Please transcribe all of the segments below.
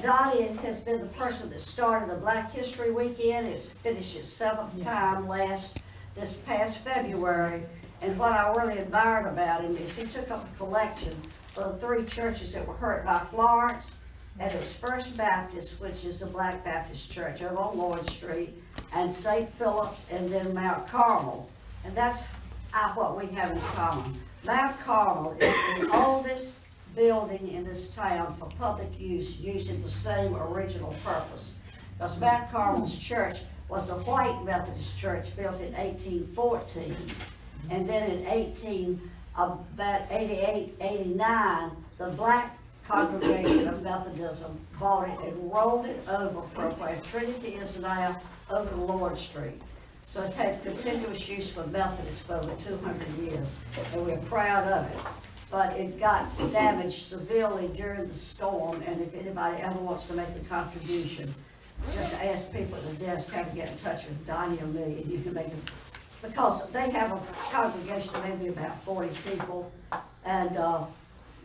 Donnie has been the person that started the Black History Weekend. It's finished its 7th time this past February. And what I really admired about him is he took up a collection of the 3 churches that were hurt by Florence. And it was First Baptist, which is the Black Baptist Church over on Lloyd Street, and St. Philip's, and then Mount Carmel. And that's what we have in common. Mount Carmel is the oldest building in this town for public use, using the same original purpose. Because Mount Carmel's church was a white Methodist church built in 1814. And then in about 88, 89, the black congregation of Methodism bought it and rolled it over from where Trinity is now over to Lord Street. So it's had continuous use for Methodists for over 200 years, and we're proud of it. But it got damaged severely during the storm, and if anybody ever wants to make a contribution, just ask people at the desk how to get in touch with Donnie or me, and you can make it. Because they have a congregation of maybe about 40 people, and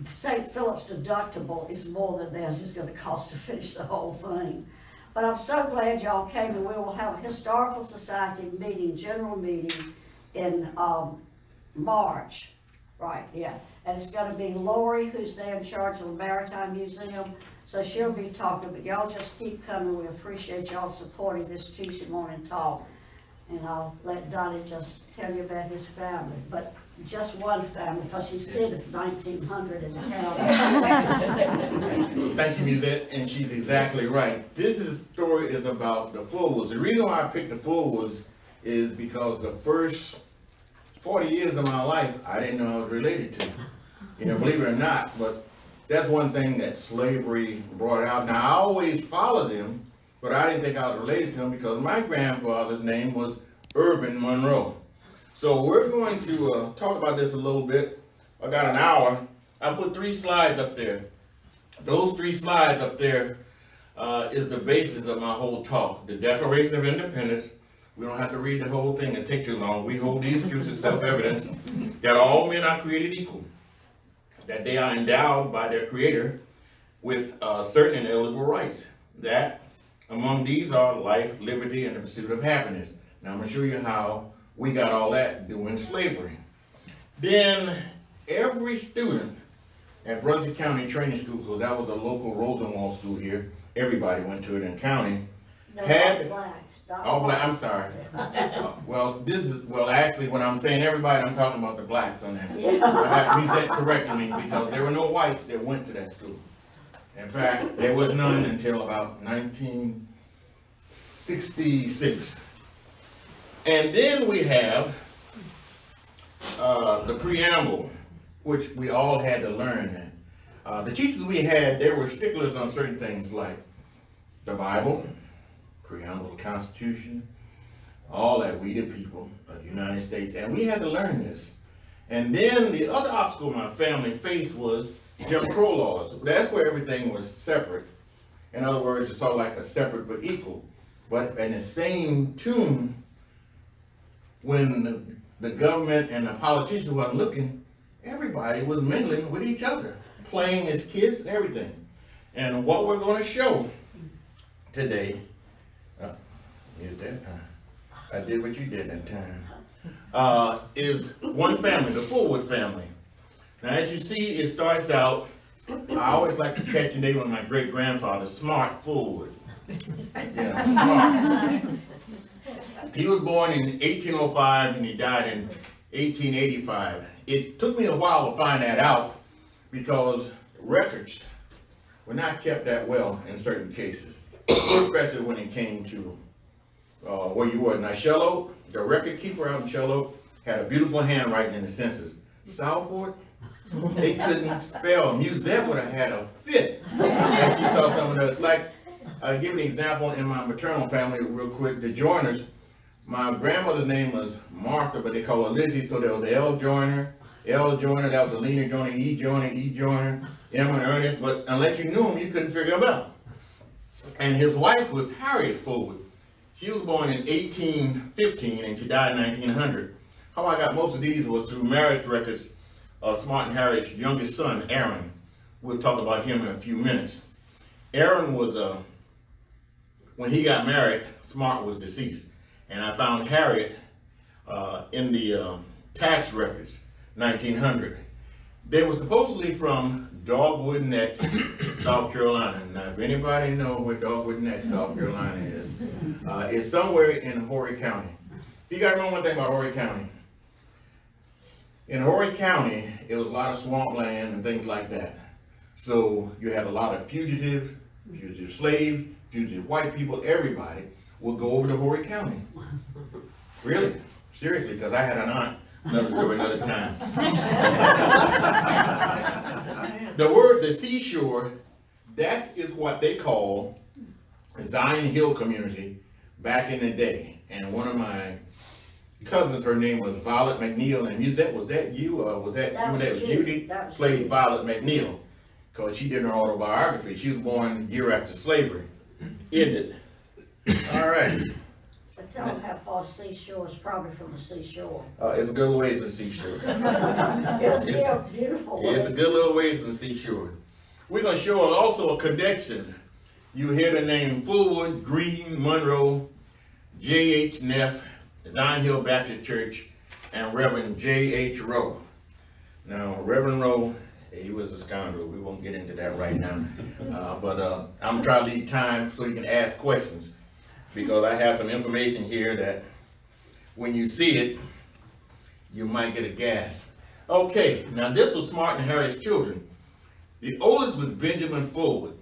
St. Philip's deductible is more than theirs is going to cost to finish the whole thing. But I'm so glad y'all came, and we will have a Historical Society meeting, general meeting in March. Right, yeah. And it's going to be Lori, who's there in charge of the Maritime Museum. So she'll be talking, but y'all just keep coming. We appreciate y'all supporting this Tuesday morning talk. And I'll let Donnie just tell you about his family. But just one family, because he's kid of 1900 in the town. Thank you, Musette, and she's exactly right. This story is about the Fullwoods. The reason why I picked the Fullwoods is because the first 40 years of my life, I didn't know I was related to. You know, believe it or not, but that's one thing that slavery brought out. Now, I always followed them, but I didn't think I was related to them because my grandfather's name was Irvin Monroe. So we're going to talk about this a little bit. I got an hour. I put 3 slides up there. Those 3 slides up there is the basis of my whole talk. The Declaration of Independence. We don't have to read the whole thing and take too long. We hold these views as self-evident that all men are created equal, that they are endowed by their Creator with certain inalienable rights, that among these are life, liberty, and the pursuit of happiness. Now I'm going to show you how we got all that doing slavery. Then every student at Brunswick County Training School, because that was a local Rosenwald school here, everybody went to it in county, No, had all black. I'm sorry. Well, actually, when I'm saying everybody, I'm talking about the blacks on that. Yeah. I have to read that correctly because there were no whites that went to that school. In fact, there was none until about 1966. And then we have the preamble, which we all had to learn. The teachers we had, they were sticklers on certain things like the Bible, preamble of the Constitution, all that, we the people of the United States, and we had to learn this. And then the other obstacle my family faced was Jim Crow laws. That's where everything was separate. In other words, it's all like a separate but equal. But in the same tune, when the government and the politicians weren't looking, everybody was mingling with each other, playing as kids and everything. And what we're going to show today, I did what you did that time, is one family, the Fullwood family. Now, as you see, it starts out, I always like to catch the name of my great-grandfather, Smart Fullwood. Yeah, Smart. He was born in 1805 and he died in 1885. It took me a while to find that out because records were not kept that well in certain cases, especially when it came to where you were. Now, Shell Oak, the record keeper out in Shell Oak, had a beautiful handwriting in the census. Southport, they couldn't spell. Musette would have had a fit if you saw some of those. Like, I'll give you an example in my maternal family real quick. The Joyners, my grandmother's name was Martha, but they called her Lizzie, so there was L. Joyner, that was Alina Joyner, E. Joyner, M. and Ernest, but unless you knew him, you couldn't figure him out. And his wife was Harriet Fullwood. She was born in 1815 and she died in 1900. How I got most of these was through marriage records of Smart and Harriet's youngest son, Aaron. We'll talk about him in a few minutes. Aaron was, when he got married, Smart was deceased. And I found Harriet in the tax records, 1900. They were supposedly from Dogwood Neck, South Carolina. Now, if anybody know where Dogwood Neck, South Carolina is, it's somewhere in Horry County. So you gotta remember one thing about Horry County. In Horry County, it was a lot of swampland and things like that. So you had a lot of fugitive slaves, fugitive white people, everybody would go over to Horry County. Really? Seriously, because I had an aunt, another story another time. The seashore, that is what they call Zion Hill community back in the day. And one of my cousins, her name was Violet McNeil, and was that you, or was that you that was Judy? Played Violet McNeil, because she did her autobiography. She was born a year after slavery ended. All right. But tell them how far seashore is probably from the seashore. It's a good ways from the seashore. It's beautiful. It's a good little ways from the seashore. We're going to show also a connection. You hear the name Fullwood, Green, Monroe, J.H. Neff, Zion Hill Baptist Church, and Reverend J.H. Rowe. Now, Reverend Rowe, he was a scoundrel. We won't get into that right now. But I'm trying to leave time so you can ask questions, because I have some information here that when you see it, you might get a gasp. Okay, now this was Smart and Harriet's children. The oldest was Benjamin Fullwood.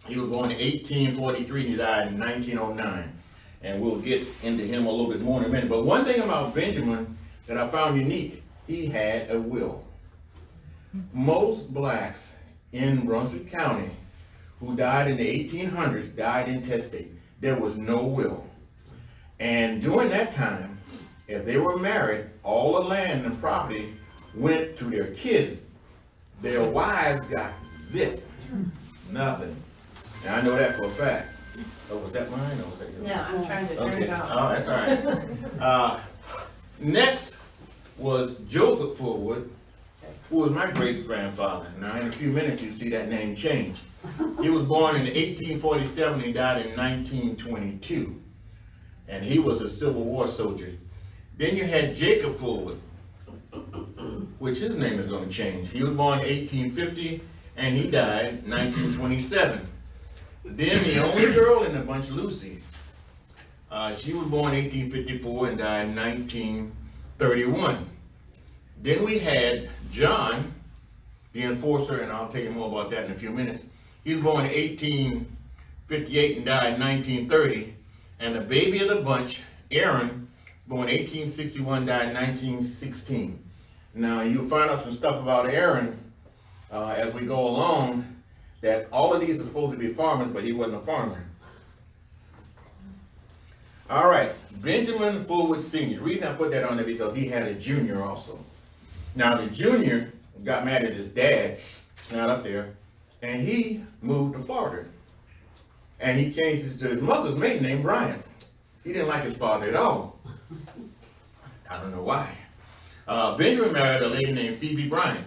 He was born in 1843 and he died in 1909. And we'll get into him a little bit more in a minute. But one thing about Benjamin that I found unique, he had a will. Most blacks in Brunswick County who died in the 1800s died intestate. There was no will. And during that time, if they were married, all the land and property went to their kids. Their wives got zipped. Nothing. And I know that for a fact. Oh, was that mine or was that yours? No, I'm trying to turn it off. Oh, that's all right. Next was Joseph Fullwood, who was my great-grandfather. Now, in a few minutes, you'll see that name change. He was born in 1847 and died in 1922. And he was a Civil War soldier. Then you had Jacob Fullwood, which his name is going to change. He was born in 1850 and he died in 1927. Then the only girl in the bunch, Lucy, she was born in 1854 and died in 1931. Then we had John, the enforcer, and I'll tell you more about that in a few minutes. He was born in 1858 and died in 1930. And the baby of the bunch, Aaron, born in 1861, died in 1916. Now you'll find out some stuff about Aaron as we go along, that all of these are supposed to be farmers, but he wasn't a farmer. All right, Benjamin Fullwood Sr. The reason I put that on there because he had a junior also. Now the junior got mad at his dad, not up there, and he moved to Florida. And he changed it to his mother's maiden name, Bryant. He didn't like his father at all. I don't know why. Benjamin married a lady named Phoebe Bryant.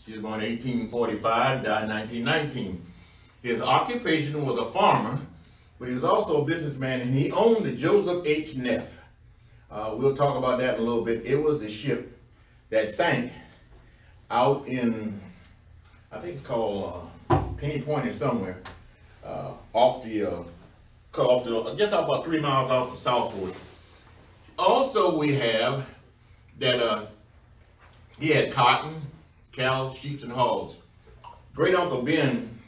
She was born in 1845, died in 1919. His occupation was a farmer, but he was also a businessman, and he owned the Joseph H. Neff. We'll talk about that in a little bit. It was a ship that sank out in, I think it's called Penny Point or somewhere, just about 3 miles off of Southport. Also, we have that he had cotton, cows, sheep, and hogs. Great Uncle Ben,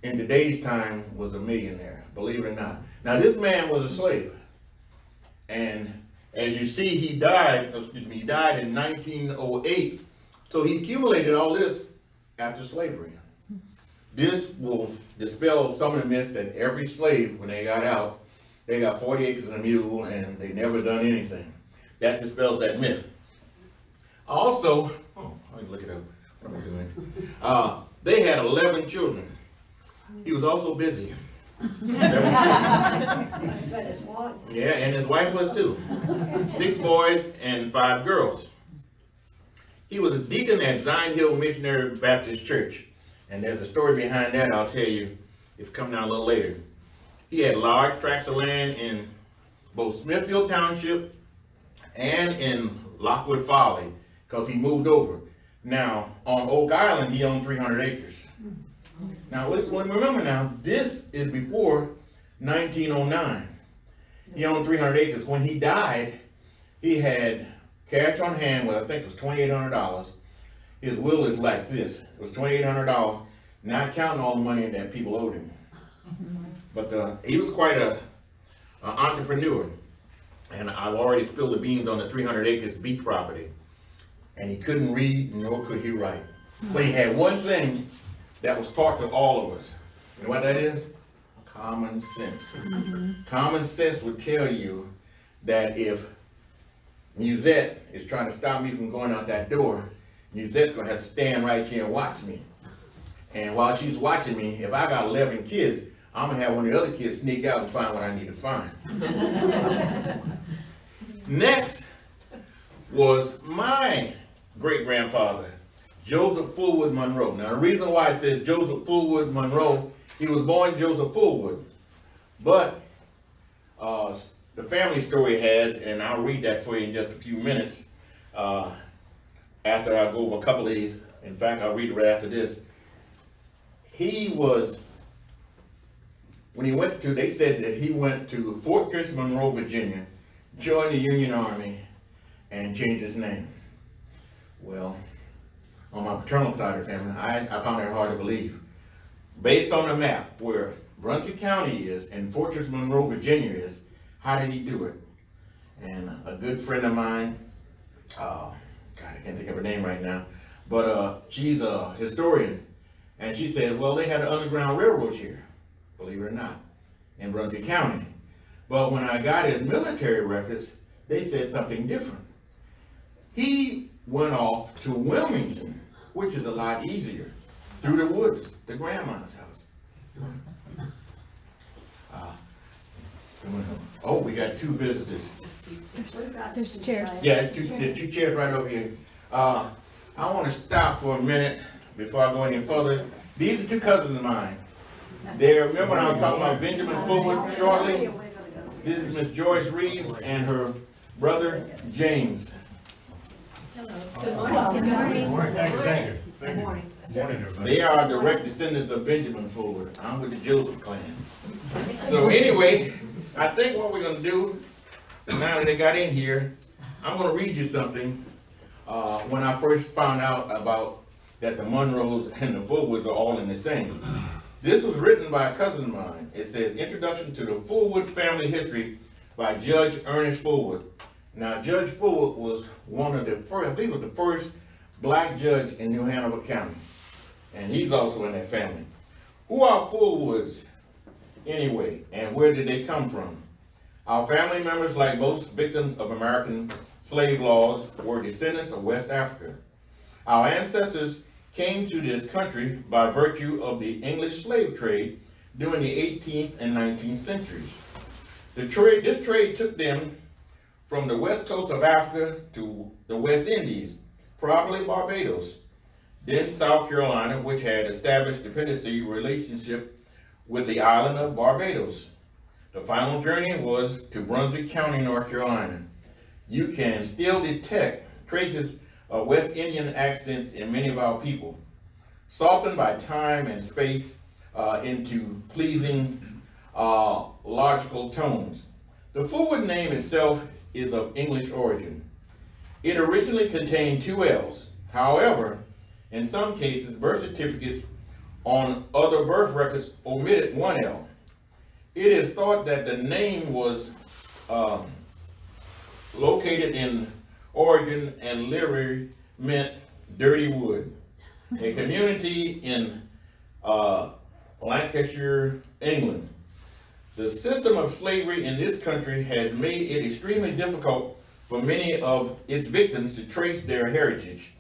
in today's time, was a millionaire, believe it or not. Now, this man was a slave. And as you see, he died in 1908. So he accumulated all this after slavery. This will dispel some of the myths that every slave, when they got out, they got 40 acres and a mule and they never done anything. That dispels that myth. Also, let me look it up. What am I doing? They had 11 children. He was also busy. But his wife. Yeah, and his wife was too. 6 boys and 5 girls. He was a deacon at Zion Hill Missionary Baptist Church. And there's a story behind that I'll tell you It's coming out a little later. He had large tracts of land in both Smithfield Township and in Lockwood Folly, because he moved over. Now, on Oak Island, he owned 300 acres. Now, remember now, this is before 1909. He owned 300 acres. When he died, he had cash on hand, well, I think it was $2,800. His will is like this. It was $2,800, not counting all the money that people owed him. But he was quite an entrepreneur. And I've already spilled the beans on the 300 acres beach property. And he couldn't read, nor could he write. But he had one thing that was taught to all of us. You know what that is? Common sense. Common sense would tell you that if Musette is trying to stop me from going out that door, Musette's gonna have to stand right here and watch me. And while she's watching me, if I got 11 kids, I'm gonna have one of the other kids sneak out and find what I need to find. Next was my great-grandfather, Joseph Fullwood Monroe. Now the reason why it says Joseph Fullwood Monroe, he was born Joseph Fullwood, but the family story has, and I'll read that for you in just a few minutes, after I go over a couple of these. In fact, I'll read it right after this. He was, when he went to, they said that he went to Fortress Monroe, Virginia, joined the Union Army, and changed his name. Well, on my paternal side of the family, I found that hard to believe. Based on the map where Brunswick County is and Fortress Monroe, Virginia is, how did he do it? And a good friend of mine, God, I can't think of her name right now, but she's a historian, and she said, well, they had an underground railroad here, believe it or not, in Brunswick County. But when I got his military records, they said something different. He went off to Wilmington, which is a lot easier, through the woods, to Grandma's house. Oh, we got two visitors. There's chairs. Yeah, there's two chairs right over here. I want to stop for a minute before I go any further. These are two cousins of mine. Remember when I was talking about Benjamin Fullwood shortly? This is Miss Joyce Reeves and her brother James. Good morning. Good morning. Thank you. They are direct descendants of Benjamin Fullwood. I'm with the Joseph clan. So anyway, I think what we're going to do, now that they got in here, I'm going to read you something. When I first found out about that the Monroes and the Fullwoods are all in the same. This was written by a cousin of mine. It says, Introduction to the Fullwood Family History by Judge Ernest Fullwood. Now, Judge Fullwood was one of the first, I believe was the first black judge in New Hanover County. And he's also in that family. Who are Fullwoods anyway, and where did they come from? Our family members, like most victims of American slave laws, were descendants of West Africa. Our ancestors came to this country by virtue of the English slave trade during the 18th and 19th centuries. This trade took them from the west coast of Africa to the West Indies, probably Barbados, then South Carolina, which had established dependency relationship with the island of Barbados. The final journey was to Brunswick County, North Carolina. You can still detect traces of West Indian accents in many of our people, softened by time and space into pleasing logical tones. The Fullwood name itself is of English origin. It originally contained 2 L's. However, in some cases, birth certificates on other birth records omitted 1 L. It is thought that the name was located in Oregon and literally meant dirty wood, a community in Lancashire, England. The system of slavery in this country has made it extremely difficult for many of its victims to trace their heritage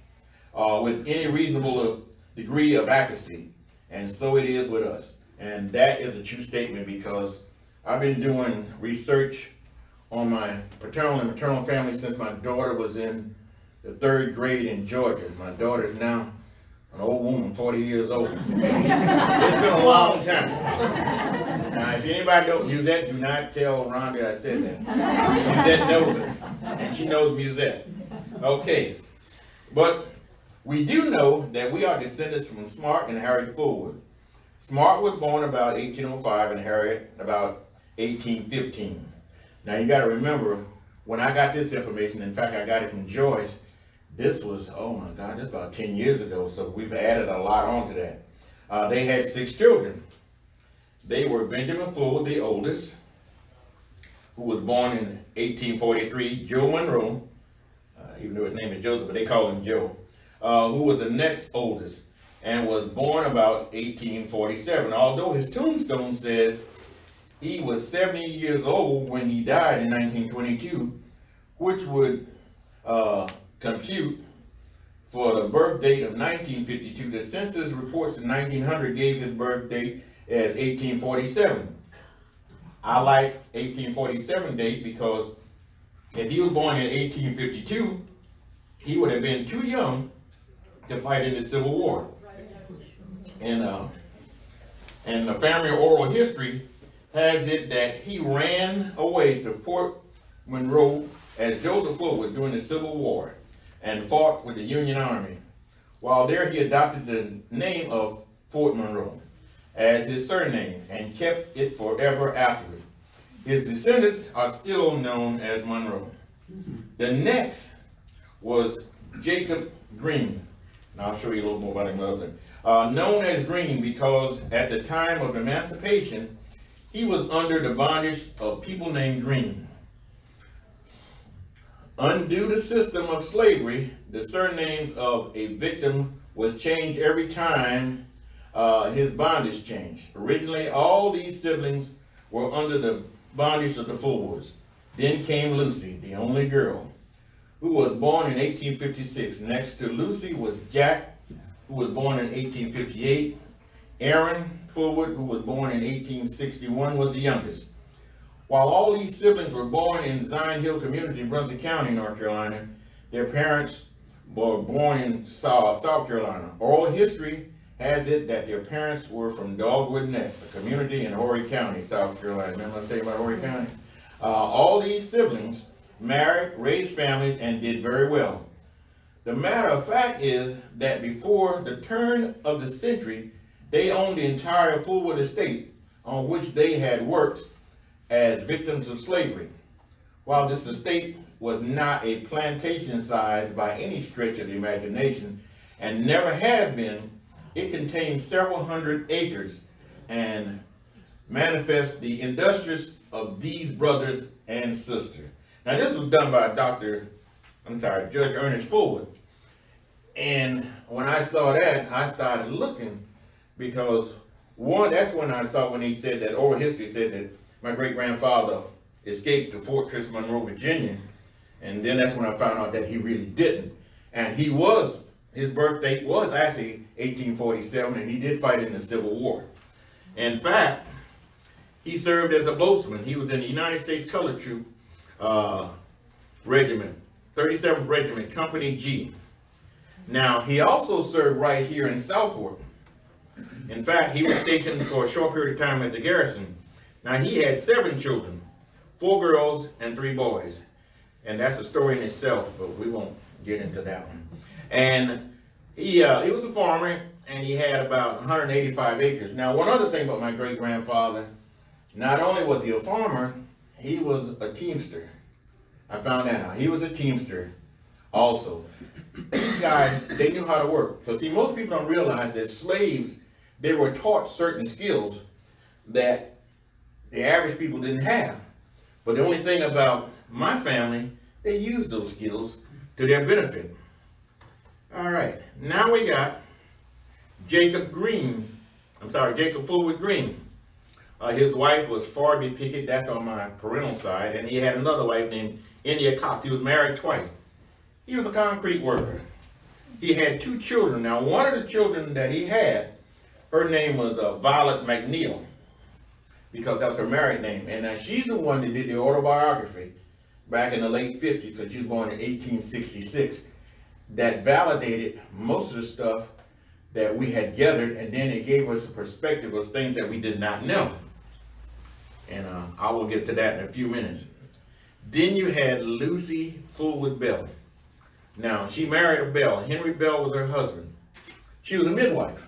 with any reasonable degree of accuracy. And so it is with us. And that is a true statement, because I've been doing research on my paternal and maternal family since my daughter was in the 3rd grade in Georgia. My daughter is now an old woman, 40 years old. It's been a long time. Now, if anybody don't Musette, do not tell Rhonda I said that. Musette knows it, and she knows Musette. Okay, but we do know that we are descendants from Smart and Harriet Fullwood. Smart was born about 1805 and Harriet about 1815. Now you gotta remember, when I got this information, in fact I got it from Joyce, this was, oh my God, this about 10 years ago, so we've added a lot onto that. They had 6 children. They were Benjamin Fullwood, the oldest, who was born in 1843, Joe Monroe, even though his name is Joseph, but they call him Joe, who was the next oldest, and was born about 1847, although his tombstone says he was 70 years old when he died in 1922, which would compute for the birth date of 1952. The census reports in 1900 gave his birth date as 1847. I like 1847 date because if he was born in 1852, he would have been too young to fight in the Civil War. And the family oral history has it that he ran away to Fort Monroe as Joseph Fullwood during the Civil War and fought with the Union Army. While there, he adopted the name of Fort Monroe as his surname and kept it forever afterward. His descendants are still known as Monroe. The next was Jacob Green. And I'll show you a little more about him later. Known as Green because at the time of emancipation, he was under the bondage of people named Green. Undue the system of slavery, the surnames of a victim was changed every time his bondage changed. Originally, all these siblings were under the bondage of the Fullwoods. Then came Lucy, the only girl, who was born in 1856. Next to Lucy was Jack, who was born in 1858. Aaron Fullwood, who was born in 1861, was the youngest. While all these siblings were born in Zion Hill Community, Brunswick County, North Carolina, their parents were born in South Carolina. Oral history has it that their parents were from Dogwood Neck, a community in Horry County, South Carolina. Remember I was telling you about Horry County? All these siblings married, raised families, and did very well. The matter of fact is that before the turn of the century, they owned the entire Fullwood estate on which they had worked as victims of slavery. While this estate was not a plantation size by any stretch of the imagination, and never has been, it contained several hundred acres and manifests the industrious of these brothers and sisters. Now this was done by Judge Ernest Fullwood. And when I saw that, I started looking because that's when I saw when he said that oral history said that my great-grandfather escaped to Fortress Monroe, Virginia. And then that's when I found out that he really didn't. And his birth date was actually 1847, and he did fight in the Civil War. In fact, he served as a boatswain. He was in the United States Colored Troop Regiment, 37th Regiment, Company G. Now, he also served right here in Southport. In fact, he was stationed for a short period of time at the garrison. Now, he had 7 children, 4 girls and 3 boys. And that's a story in itself, but we won't get into that one. And he was a farmer, and he had about 185 acres. Now, one other thing about my great-grandfather, not only was he a farmer, he was a teamster. I found that out. He was a teamster also. These guys, they knew how to work. So see, most people don't realize that slaves, they were taught certain skills that the average people didn't have. But the only thing about my family, they used those skills to their benefit. All right, now we got Jacob Fullwood Green. His wife was Farby Pickett, that's on my parental side, and he had another wife named India Cox. He was married twice. He was a concrete worker. He had 2 children. Now, one of the children that he had, her name was Violet McNeil, because that was her married name. And she's the one that did the autobiography back in the late 50s, because she was born in 1866, that validated most of the stuff that we had gathered, and then it gave us a perspective of things that we did not know. And I will get to that in a few minutes. Then you had Lucy Fullwood Bell. Now, she married a Bell. Henry Bell was her husband. She was a midwife.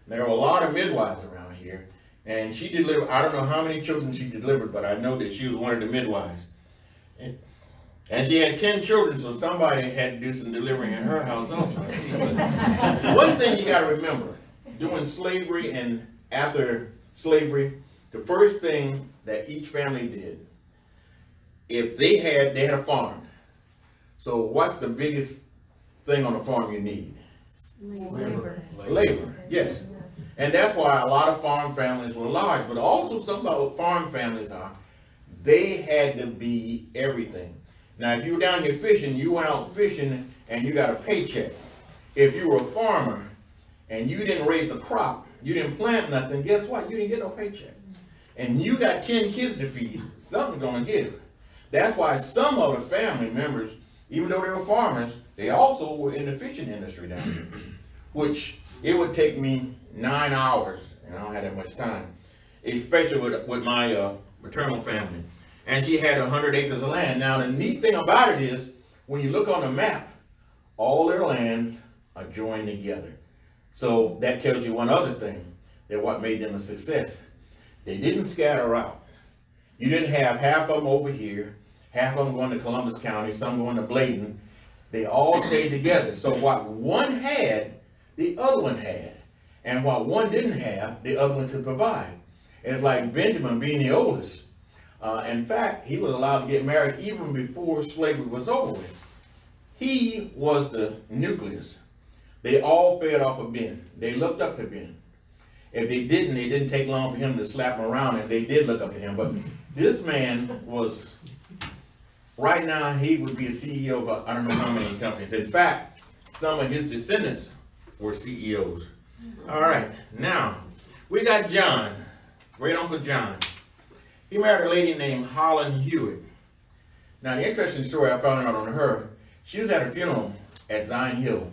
There were a lot of midwives around here, and she delivered, I don't know how many children she delivered, but I know that she was one of the midwives. And she had 10 children, so somebody had to do some delivering in her house also. One thing you got to remember, during slavery and after slavery, the first thing that each family did, if they had a farm. So what's the biggest thing on a farm you need? Labor, yes. And that's why a lot of farm families were large, but also some of farm families are, they had to be everything. Now, if you were down here fishing, you went out fishing and you got a paycheck. If you were a farmer and you didn't raise a crop, you didn't plant nothing, guess what? You didn't get no paycheck. And you got 10 kids to feed, something's gonna give. That's why some of the family members, even though they were farmers, they also were in the fishing industry down here, which it would take me 9 hours, and I don't have that much time, especially with my maternal family. And she had 100 acres of land. Now, the neat thing about it is, when you look on the map, all their lands are joined together. So that tells you one other thing, that what made them a success. They didn't scatter out. You didn't have half of them over here, half of them going to Columbus County, some going to Bladen. They all stayed together. So what one had, the other one had. And what one didn't have, the other one could provide. It's like Benjamin being the oldest. In fact, he was allowed to get married even before slavery was over with. He was the nucleus. They all fed off of Ben. They looked up to Ben. If they didn't, it didn't take long for him to slap him around, and they did look up to him. But this man was, right now, he would be a CEO of I don't know how many companies. In fact, some of his descendants were CEOs. All right, now, we got John, great Uncle John. He married a lady named Holland Hewitt. Now, the interesting story I found out on her, she was at a funeral at Zion Hill.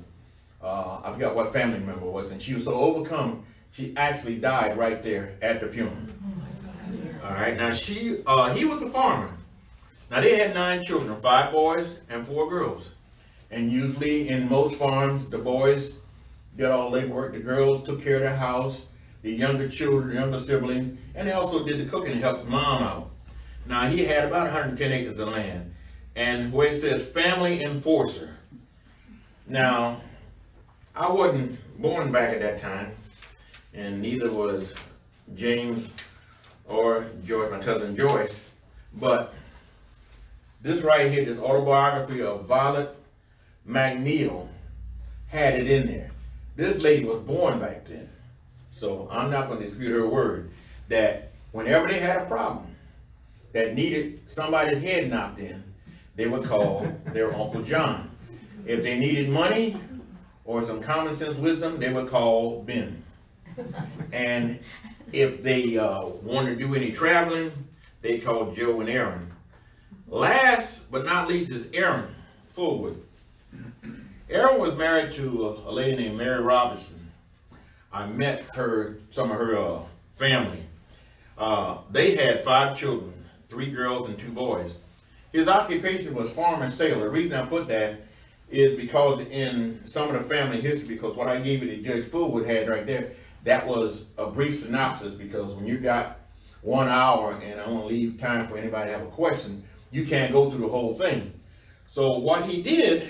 I forgot what family member it was, and she was so overcome, she actually died right there at the funeral. All right, now he was a farmer. Now, they had 9 children, 5 boys and 4 girls. And usually in most farms, the boys did all the labor work, the girls took care of the house, the younger children, the younger siblings, and they also did the cooking and helped mom out. Now, he had about 110 acres of land. And where it says family enforcer. Now, I wasn't born back at that time, and neither was James or Joyce, my cousin Joyce, but this right here, this autobiography of Violet McNeil, had it in there. This lady was born back then. So I'm not going to dispute her word, that whenever they had a problem that needed somebody's head knocked in, they would call their Uncle John. If they needed money or some common sense wisdom, they would call Ben. And if they wanted to do any traveling, they called Joe and Aaron. Last but not least is Aaron Fullwood. Aaron was married to a lady named Mary Robinson. I met some of her family. They had 5 children, 3 girls and 2 boys. His occupation was farmer and sailor. The reason I put that is because in some of the family history, because what I gave you that Judge Fullwood had right there, that was a brief synopsis, because when you got 1 hour and I want to leave time for anybody to have a question, you can't go through the whole thing. So what he did,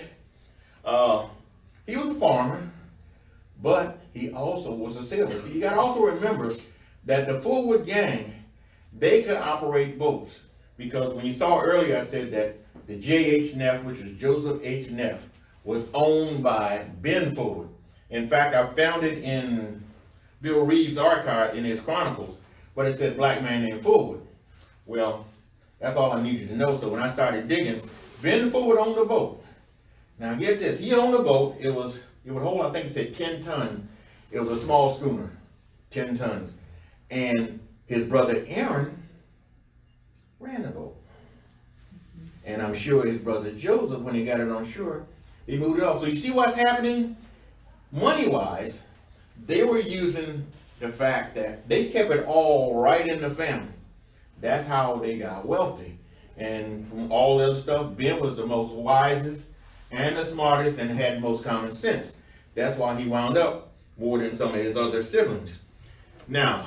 he was a farmer, but he also was a sailor. So you got to also remember that the Fullwood gang, they could operate boats, because when you saw earlier, I said that the J.H. Neff, which is Joseph H. Neff, was owned by Ben Fullwood. In fact, I found it in Bill Reeves' archive in his chronicles, but it said black man named Fullwood. Well, that's all I needed to know. So when I started digging, Ben Fullwood owned a boat. Now get this, he owned a boat. It would hold, I think it said 10 tons. It was a small schooner, 10 tons. And his brother Aaron ran the boat. And I'm sure his brother Joseph, when he got it on shore, he moved it off. So you see what's happening? Money-wise, they were using the fact that they kept it all right in the family. That's how they got wealthy. And from all the other stuff, Ben was the most wisest and the smartest and had the most common sense. That's why he wound up more than some of his other siblings. Now,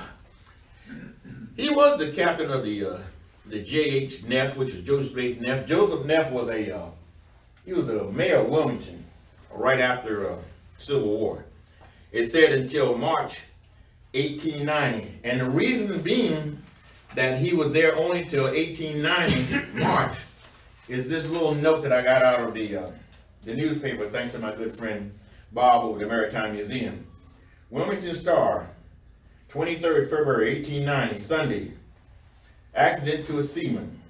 he was the captain of the J.H. Neff, which is Joseph H. Neff. Joseph Neff was he was a mayor of Wilmington right after Civil War. It said until March 1890, and the reason being that he was there only till 1890 March is this little note that I got out of the newspaper, thanks to my good friend Bob over the Maritime Museum. Wilmington Star, 23rd February 1890, Sunday. Accident to a seaman.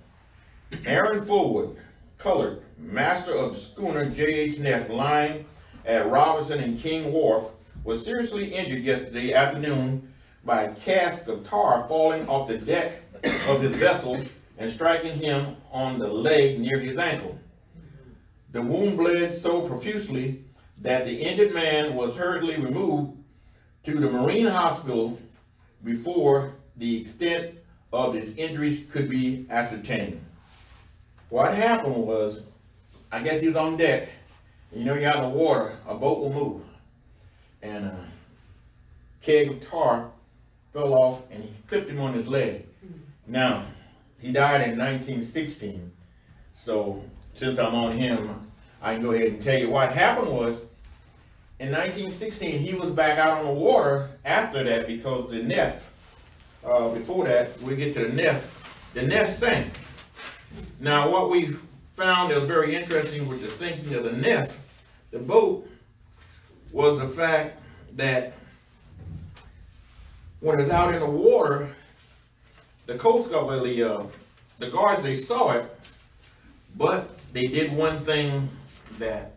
Aaron Fullwood, colored, master of the schooner J.H. Neff, lying at Robinson and King Wharf, was seriously injured yesterday afternoon by a cask of tar falling off the deck of his vessel and striking him on the leg near his ankle. The wound bled so profusely that the injured man was hurriedly removed to the Marine Hospital before the extent of his injuries could be ascertained. What happened was, I guess he was on deck. You know, you're out in the water, a boat will move. And a keg of tar fell off and he clipped him on his leg. Now, he died in 1916. So, since I'm on him, I can go ahead and tell you what happened was, in 1916, he was back out on the water after that because the Neff, before that, we get to the Neff sank. Now, what we found that was very interesting with the sinking of the Neff, the boat, was the fact that when it was out in the water, the Coast Guard, well, the guards, they saw it, but they did one thing that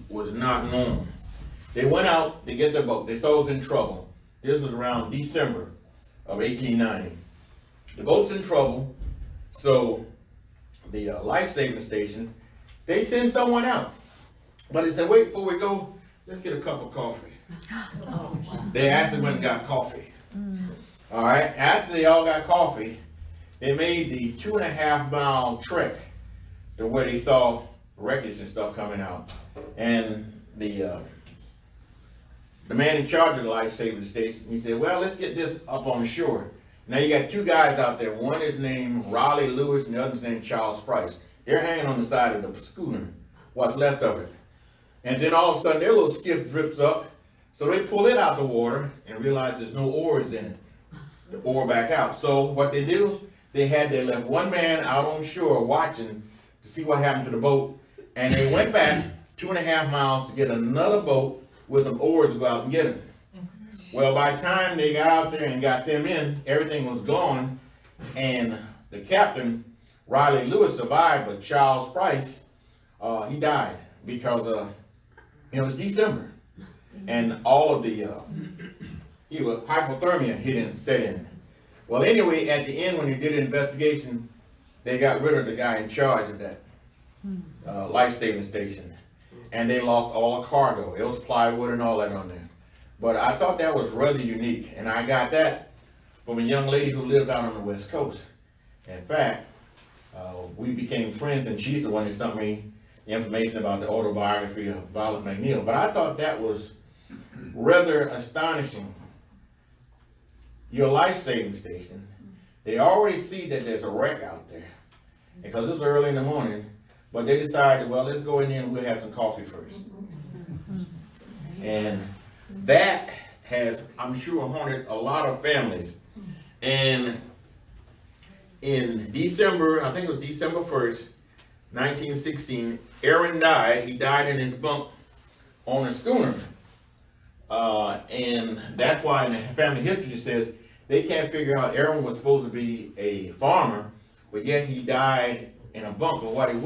was not normal. They went out to get the boat. They saw it was in trouble. This was around December of 1890. The boat's in trouble, so the life-saving station, they send someone out. But they said, wait, before we go, let's get a cup of coffee. They actually went and got coffee. All right, after they all got coffee, they made the 2.5-mile trek to where they saw wreckage and stuff coming out. And the man in charge of the life-saving station, he said, well, let's get this up on the shore. Now you got two guys out there. One is named Raleigh Lewis and the other is named Charles Price. They're hanging on the side of the schooner, what's left of it. And then all of a sudden their little skiff drifts up. So they pull it out the water and realize there's no oars in it. The oar back out. So what they do, they left one man out on shore watching to see what happened to the boat. And they went back 2.5 miles to get another boat with some oars to go out and get them. Well, by the time they got out there and got them in, everything was gone, and the captain, Riley Lewis, survived, but Charles Price, he died because it was December, and all of the hypothermia hit set in. Well, anyway, at the end, when they did an investigation, they got rid of the guy in charge of that life-saving station, and they lost all the cargo. It was plywood and all that on there. But I thought that was rather unique, and I got that from a young lady who lives out on the West Coast. In fact, we became friends, and she's the one that sent me the information about the autobiography of Violet McNeil. But I thought that was rather astonishing. Your life-saving station, they already see that there's a wreck out there, because it's early in the morning, but they decided, well, let's go in there and we'll have some coffee first. And that has, I'm sure, haunted a lot of families. And in December, I think it was December 1st, 1916, Aaron died. He died in his bunk on a schooner. And that's why in the family history it says they can't figure out Aaron was supposed to be a farmer, but yet he died in a bunk. But what he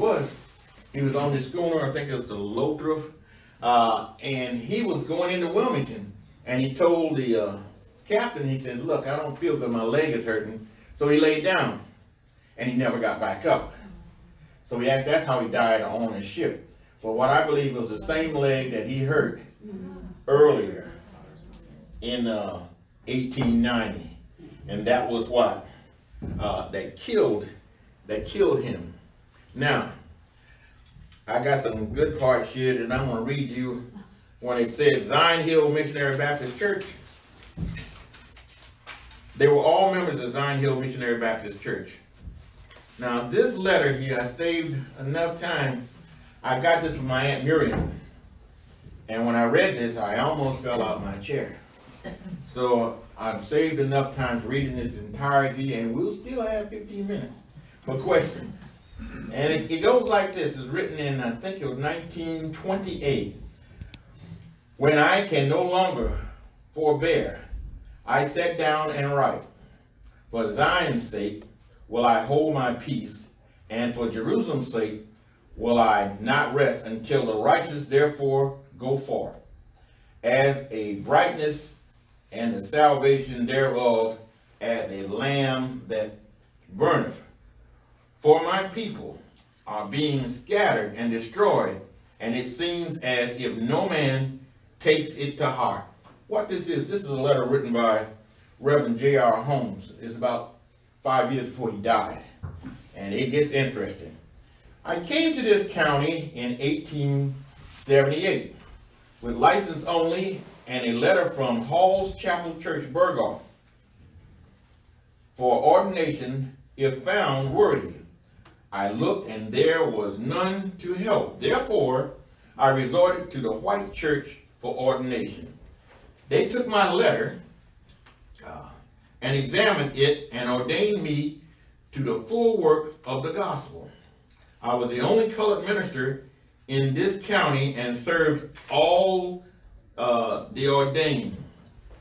was on the schooner, I think it was the Lothrop, and he was going into Wilmington, and he told the captain, he says, look, I don't feel good, my leg is hurting. So he laid down, and he never got back up. So that's how he died on the ship. But what I believe was the same leg that he hurt earlier in 1890, and that was what that killed him. Now, I got some good parts here that I'm going to read you. When it says Zion Hill Missionary Baptist Church, they were all members of Zion Hill Missionary Baptist Church. Now, this letter here, I saved enough time. I got this from my Aunt Miriam. And when I read this, I almost fell out of my chair. So I've saved enough time for reading this entirety, and we'll still have 15 minutes for questions. And it goes like this. It's written in, I think it was 1928. When I can no longer forbear, I sat down and write. For Zion's sake will I hold my peace, and for Jerusalem's sake will I not rest until the righteous therefore go forth, as a brightness and the salvation thereof as a lamb that burneth. For my people are being scattered and destroyed, and it seems as if no man takes it to heart. What this is a letter written by Reverend J.R. Holmes. It's about 5 years before he died, and it gets interesting. I came to this county in 1878 with license only and a letter from Hall's Chapel Church, Burghoff, for ordination if found worthy. I looked and there was none to help. Therefore, I resorted to the white church for ordination. They took my letter and examined it and ordained me to the full work of the gospel. I was the only colored minister in this county and served all the ordained.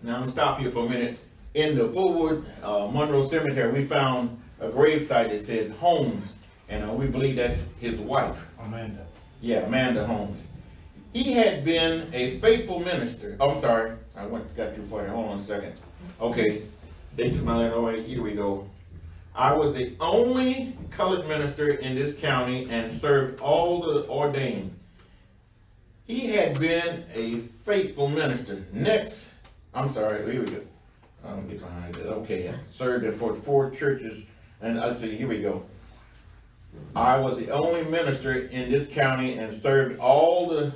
Now I'm going to stop here for a minute. In the Fullwood Monroe Cemetery, we found a gravesite that said Holmes, and we believe that's his wife. Amanda. Yeah, Amanda Holmes. He had been a faithful minister. Oh, I'm sorry, got too far there. Hold on a second. Okay, they took my letter away. Here we go. I was the only colored minister in this county and served all the ordained. He had been a faithful minister. Next, I'm sorry, here we go. I'll get behind it. Okay, I served for 4 churches, and let's see, here we go. I was the only minister in this county and served all the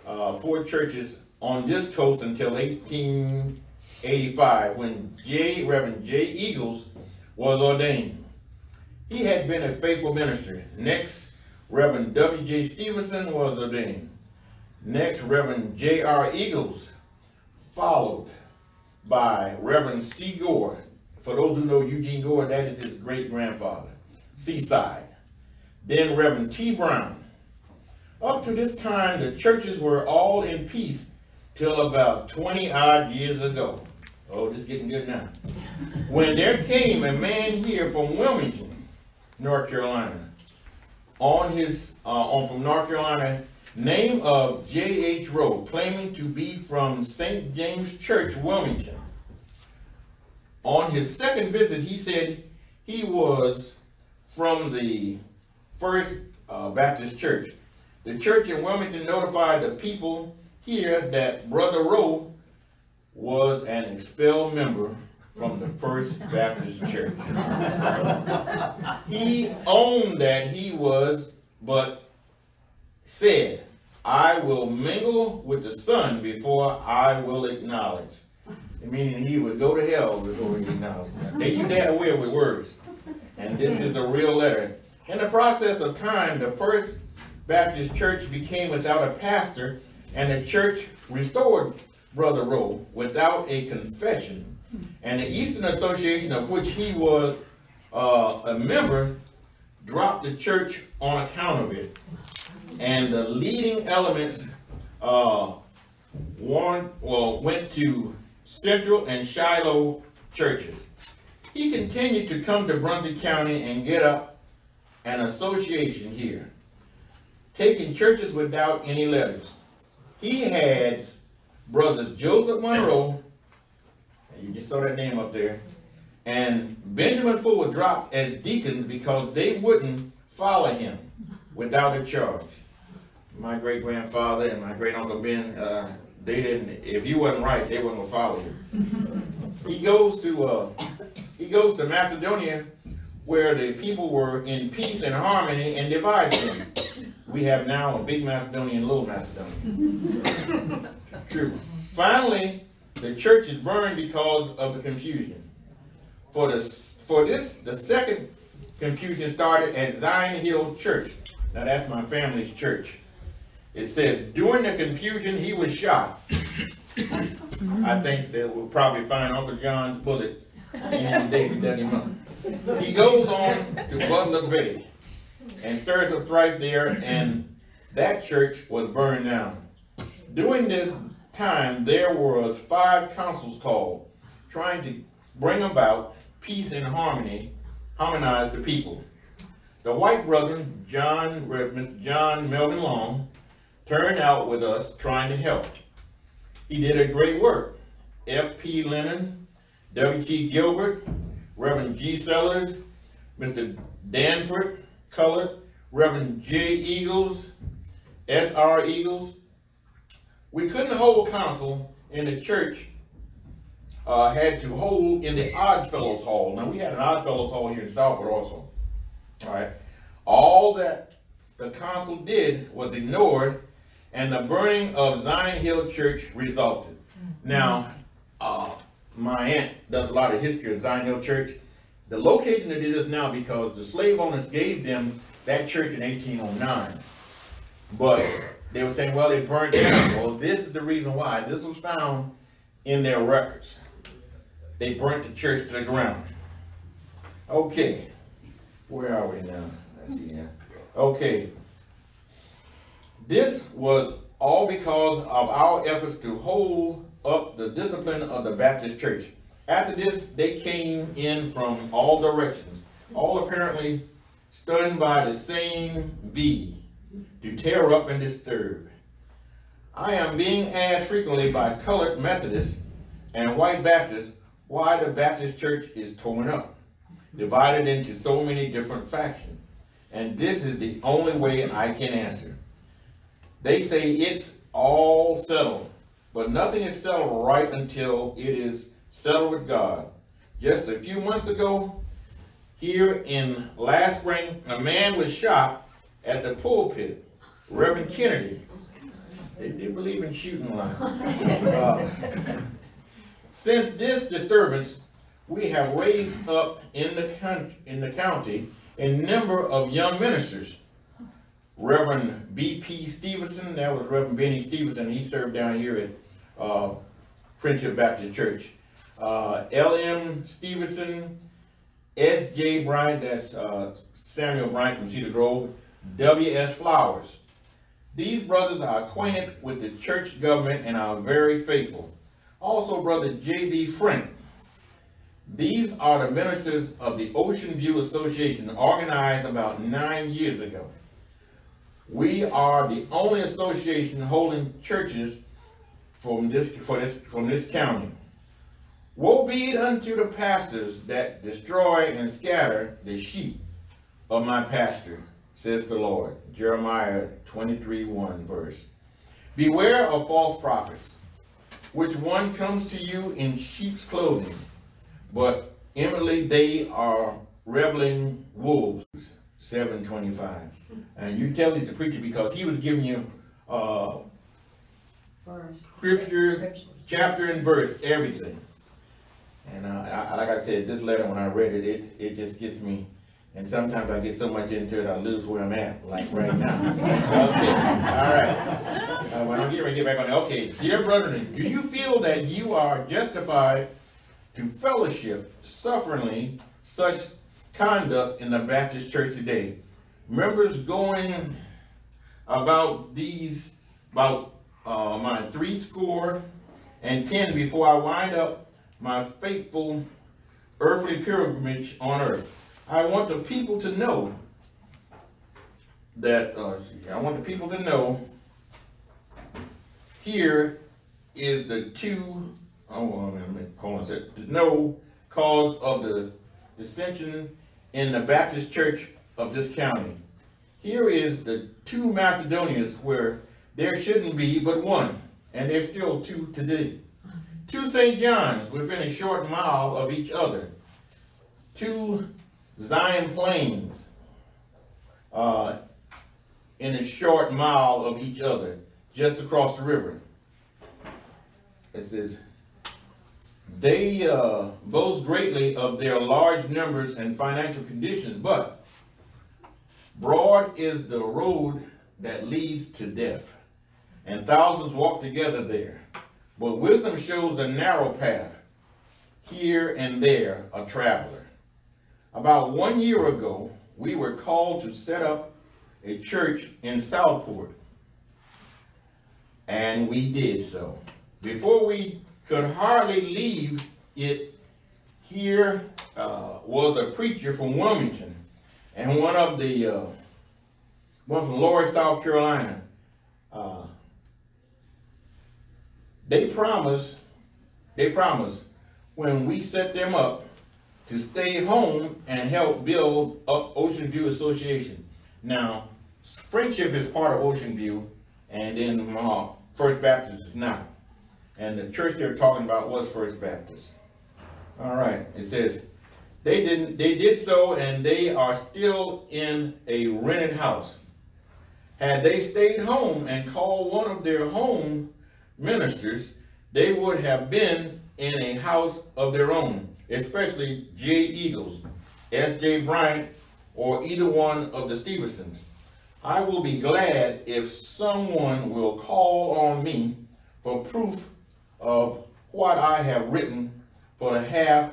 4 churches on this coast until 1885 when Reverend J. Eagles was ordained. He had been a faithful minister. Next, Reverend W. J. Stevenson was ordained. Next, Reverend J. R. Eagles, followed by Reverend C. Gore. For those who know Eugene Gore, that is his great-grandfather, Seaside. Then Reverend T. Brown. Up to this time, the churches were all in peace till about 20-odd years ago. Oh, this is getting good now. When there came a man here from Wilmington, North Carolina, from North Carolina, name of J.H. Rowe, claiming to be from St. James Church, Wilmington. On his second visit, he said he was from the First Baptist Church. The church in Wilmington notified the people here that Brother Rowe was an expelled member from the First Baptist Church. He owned that he was, but said, I will mingle with the Son before I will acknowledge. Meaning he would go to hell before he acknowledged. They use that away with words. And this is a real letter. In the process of time, the First Baptist Church became without a pastor, and the church restored Brother Rowe without a confession. And the Eastern Association, of which he was a member, dropped the church on account of it. And the leading elements went to Central and Shiloh churches. He continued to come to Brunswick County and get up an association here, taking churches without any letters. He had brothers Joseph Monroe, you just saw that name up there, and Benjamin Fullwood dropped as deacons because they wouldn't follow him without a charge. My great-grandfather and my great-uncle Ben, they didn't, if you wasn't right, they weren't gonna follow you. He goes to Macedonia, where the people were in peace and harmony, and divides them. We have now a big Macedonia and little Macedonia. True. Finally, the church is burned because of the confusion. The second confusion started at Zion Hill Church. Now that's my family's church. It says, during the confusion, he was shot. I think they will probably find Uncle John's bullet in David dug him up. He goes on to Butler Bay and stirs up strife there, and that church was burned down. During this time, there was 5 councils called, trying to bring about peace and harmonize the people. The white brother, Mr. John Melvin Long, turned out with us trying to help. He did a great work. F.P. Lennon, W.T. Gilbert, Reverend G. Sellers, Mr. Danford Colored, Reverend J. Eagles, S.R. Eagles. We couldn't hold council in the church, had to hold in the Oddfellows Hall. Now we had an Oddfellows Hall here in Southport also. All right. All that the council did was ignored, and the burning of Zion Hill Church resulted. Now, my aunt does a lot of history of Zion Hill Church. The location it is now because the slave owners gave them that church in 1809. But they were saying, well, they burned it down. Well, this is the reason why. This was found in their records. They burnt the church to the ground. Okay. Where are we now? Let's see here. Okay. This was all because of our efforts to hold up the discipline of the Baptist church. After this, they came in from all directions, all apparently stunned by the same bee to tear up and disturb. I am being asked frequently by colored Methodists and white Baptists why the Baptist church is torn up, divided into so many different factions. And this is the only way I can answer. They say it's all settled, but nothing is settled right until it is settled with God. Just a few months ago, here in last spring, a man was shot at the pulpit, Reverend Kennedy. They believe in shooting line. Since this disturbance, we have raised up in the county a number of young ministers. Reverend B.P. Stevenson, that was Reverend Benny Stevenson, he served down here at Friendship Baptist Church. L.M. Stevenson, S.J. Bryant, that's Samuel Bryant from Cedar Grove, W.S. Flowers. These brothers are acquainted with the church government and are very faithful. Also, Brother J.B. Frank. These are the ministers of the Ocean View Association, organized about 9 years ago. We are the only association holding churches from this county. Woe be it unto the pastors that destroy and scatter the sheep of my pasture, says the Lord. Jeremiah 23:1 verse. Beware of false prophets, which one comes to you in sheep's clothing, but inwardly they are reveling wolves. 7:25. And you tell he's a preacher because he was giving you scripture, chapter and verse, everything. And like I said, this letter, when I read it, it just gets me. And sometimes I get so much into it, I lose where I'm at, like right now. Okay, all right. When I'm getting ready to get back on it. Okay, dear brethren, do you feel that you are justified to fellowship sufferingly such conduct in the Baptist church today? Members going about my 70 before I wind up my faithful earthly pilgrimage on earth. I want the people to know that, here is the no cause of the dissension in the Baptist church of this county. Here is the 2 Macedonians where there shouldn't be but one. and there's still two today. Two St. John's within a short mile of each other. Two Zion Plains in a short mile of each other, just across the river. It says, they boast greatly of their large numbers and financial conditions, but broad is the road that leads to death, and thousands walk together there. But wisdom shows a narrow path, here and there a traveler. About 1 year ago, we were called to set up a church in Southport, and we did so. Before we could hardly leave it, here was a preacher from Wilmington, and one from Lower South Carolina. They promised when we set them up to stay home and help build up Ocean View Association. Now, Friendship is part of Ocean View, and then First Baptist is not. And the church they're talking about was First Baptist. All right, it says, they did so, and they are still in a rented house. Had they stayed home and called one of their home ministers, they would have been in a house of their own, especially J. Eagles, S.J. Bryant, or either one of the Stevensons. I will be glad if someone will call on me for proof of what I have written, for the half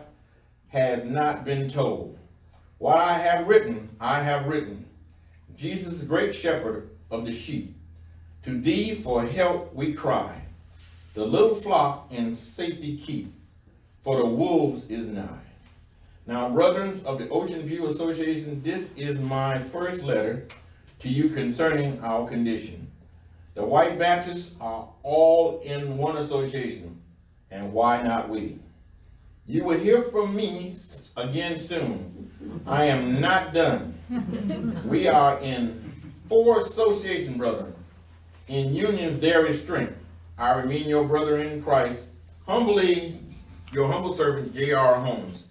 has not been told. What I have written, I have written. Jesus, great shepherd of the sheep, to thee for help we cry. The little flock in safety keep, for the wolves is nigh. Now, brethren of the Ocean View Association, this is my first letter to you concerning our condition. The white Baptists are all in one association, and why not we? You will hear from me again soon. I am not done. We are in 4 associations, brethren. In unions there is strength. I remain your brother in Christ, humbly, your humble servant, J.R. Holmes.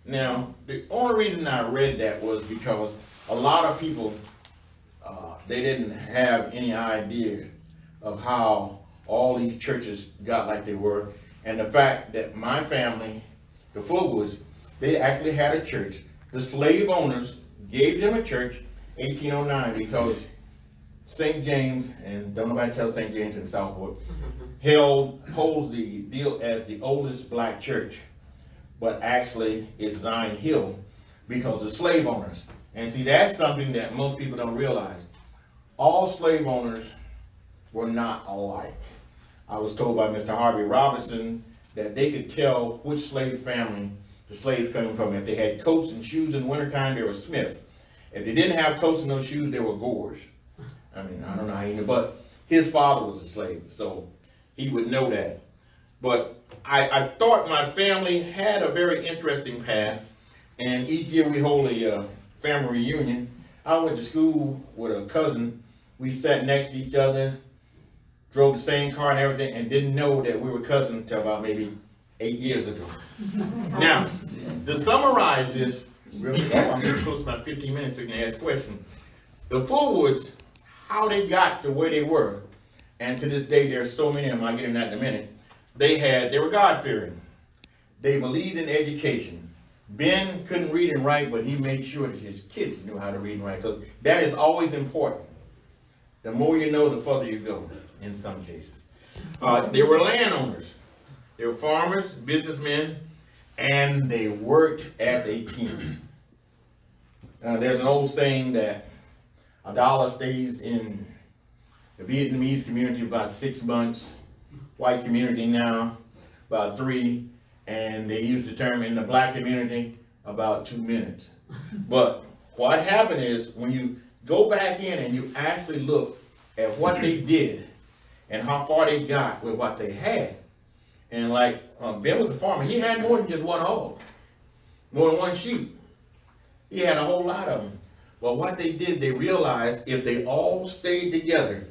Now, the only reason I read that was because a lot of people, they didn't have any idea of how all these churches got like they were, and the fact that my family, the Fullwoods, they actually had a church. The slave owners gave them a church, 1809, because St. James, and don't nobody tell St. James in Southport, holds the deal as the oldest black church, but actually it's Zion Hill because of slave owners. And see, that's something that most people don't realize. All slave owners were not alike. I was told by Mr. Harvey Robinson that they could tell which slave family the slaves came from. If they had coats and shoes in wintertime, they were Smith. If they didn't have coats and no shoes, they were Gores. I mean, I don't know how he knew, but his father was a slave, so he would know that. But I thought my family had a very interesting path, and each year we hold a family reunion. I went to school with a cousin. We sat next to each other, drove the same car and everything, and didn't know that we were cousins until about maybe 8 years ago. Now, to summarize this, real quick, I'm getting close to about 15 minutes so you can ask questions. The Fullwoods, how they got to where they were, and to this day there's so many of them, I'll get into that in a minute. They were God-fearing. They believed in education. Ben couldn't read and write, but he made sure that his kids knew how to read and write, because that is always important. The more you know, the further you go, in some cases. They were landowners. They were farmers, businessmen, and they worked as a team. There's an old saying that a dollar stays in the Vietnamese community about 6 months, white community now about 3, and they use the term in the black community about 2 minutes. But what happened is when you go back in and you actually look at what they did and how far they got with what they had, and like Ben was a farmer, he had more than just one hog, more than one sheep. He had a whole lot of them. Well, what they did, they realized if they all stayed together,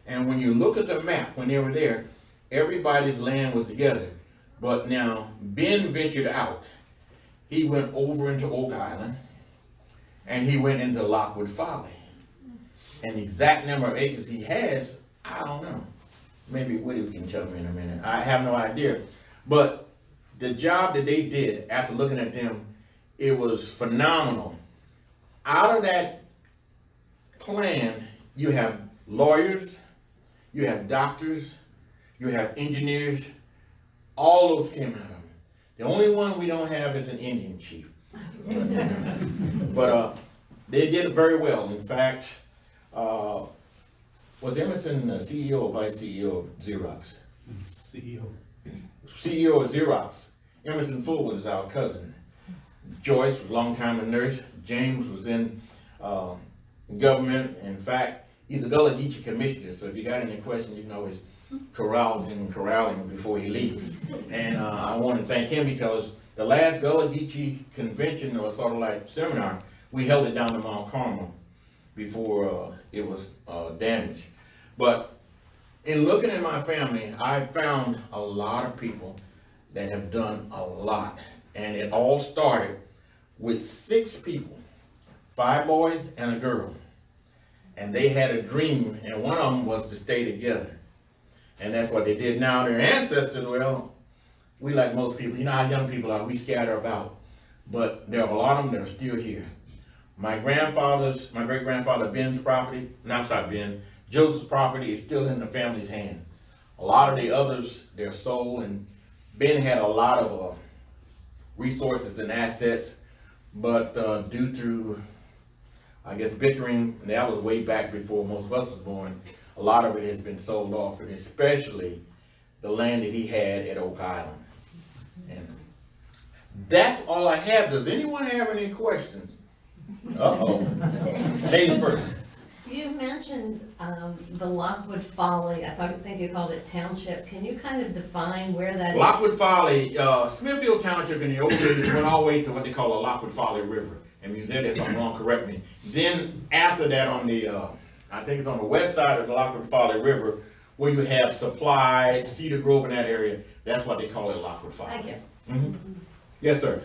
and when you look at the map when they were there, everybody's land was together. But now Ben ventured out. He went over into Oak Island and he went into Lockwood Folly. And the exact number of acres he has, I don't know. Maybe Woody can tell me in a minute. I have no idea. But the job that they did after looking at them, it was phenomenal. Out of that plan, you have lawyers, you have doctors, you have engineers, all those came out of them. The only one we don't have is an Indian chief. But they did it very well. In fact, was Emerson CEO or vice CEO of Xerox? CEO. CEO of Xerox. Emerson Fullwood is our cousin. Joyce was a long time a nurse. James was in government. In fact, he's a Gullah Geechee commissioner, so if you got any questions, you can always corral him before he leaves. And I want to thank him because the last Gullah Geechee convention, or sort of like seminar, we held it down to Mount Carmel before it was damaged. But in looking at my family, I found a lot of people that have done a lot. And it all started with 6 people, 5 boys and a girl. And they had a dream, and one of them was to stay together. And that's what they did. Now their ancestors, well, we like most people, you know how young people are, we scatter about. But there are a lot of them that are still here. My great-grandfather Ben's property, Joseph's property is still in the family's hand. A lot of the others, they're sold, and Ben had a lot of resources and assets, but due to, I guess, bickering, and that was way back before most of us was born, a lot of it has been sold off, and especially the land that he had at Oak Island. And that's all I have. Does anyone have any questions? Uh-oh. Ladies first. You mentioned the Lockwood Folly. I think you called it township. Can you kind of define where that is? Lockwood Folly, Smithfield Township in the old days went all the way to what they call the Lockwood Folly River. And Musette, if I'm wrong, correct me. Then after that on the, I think it's on the west side of the Lockwood Folly River, where you have Supplies, Cedar Grove in that area, that's what they call it, Lockwood Folly. Thank you. Mm-hmm. Yes, sir.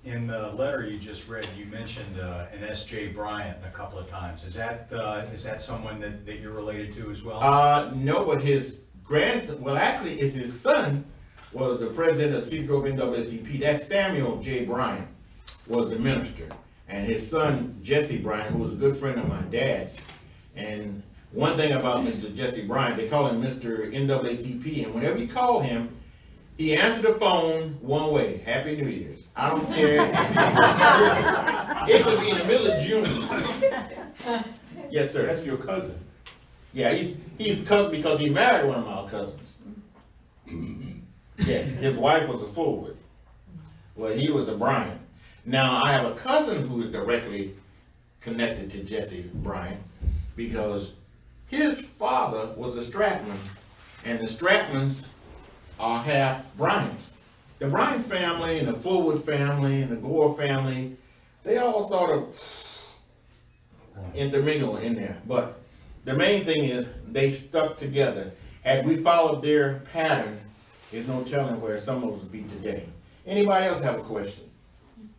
In the letter you just read, you mentioned an S.J. Bryant a couple of times. Is that someone that you're related to as well? No, but his grandson, well actually it's his son, was the president of Cedar Grove NAACP. That's Samuel J. Bryant, was the minister. And his son, Jesse Bryant, who was a good friend of my dad's. And one thing about Mr. Jesse Bryant, they call him Mr. NAACP, and whenever you call him, he answered the phone one way, Happy New Year's. I don't care. It could be in the middle of June. Yes, sir. That's your cousin. Yeah, he's cousin because he married one of my cousins. Yes, his wife was a Fullwood. Well, he was a Bryant. Now, I have a cousin who is directly connected to Jesse Bryant because his father was a Stratman, and the Stratmans are half Bryants. The Bryant family and the Fullwood family and the Gore family, they all sort of intermingle in there. But the main thing is they stuck together. As we followed their pattern, there's no telling where some of us would be today. Anybody else have a question?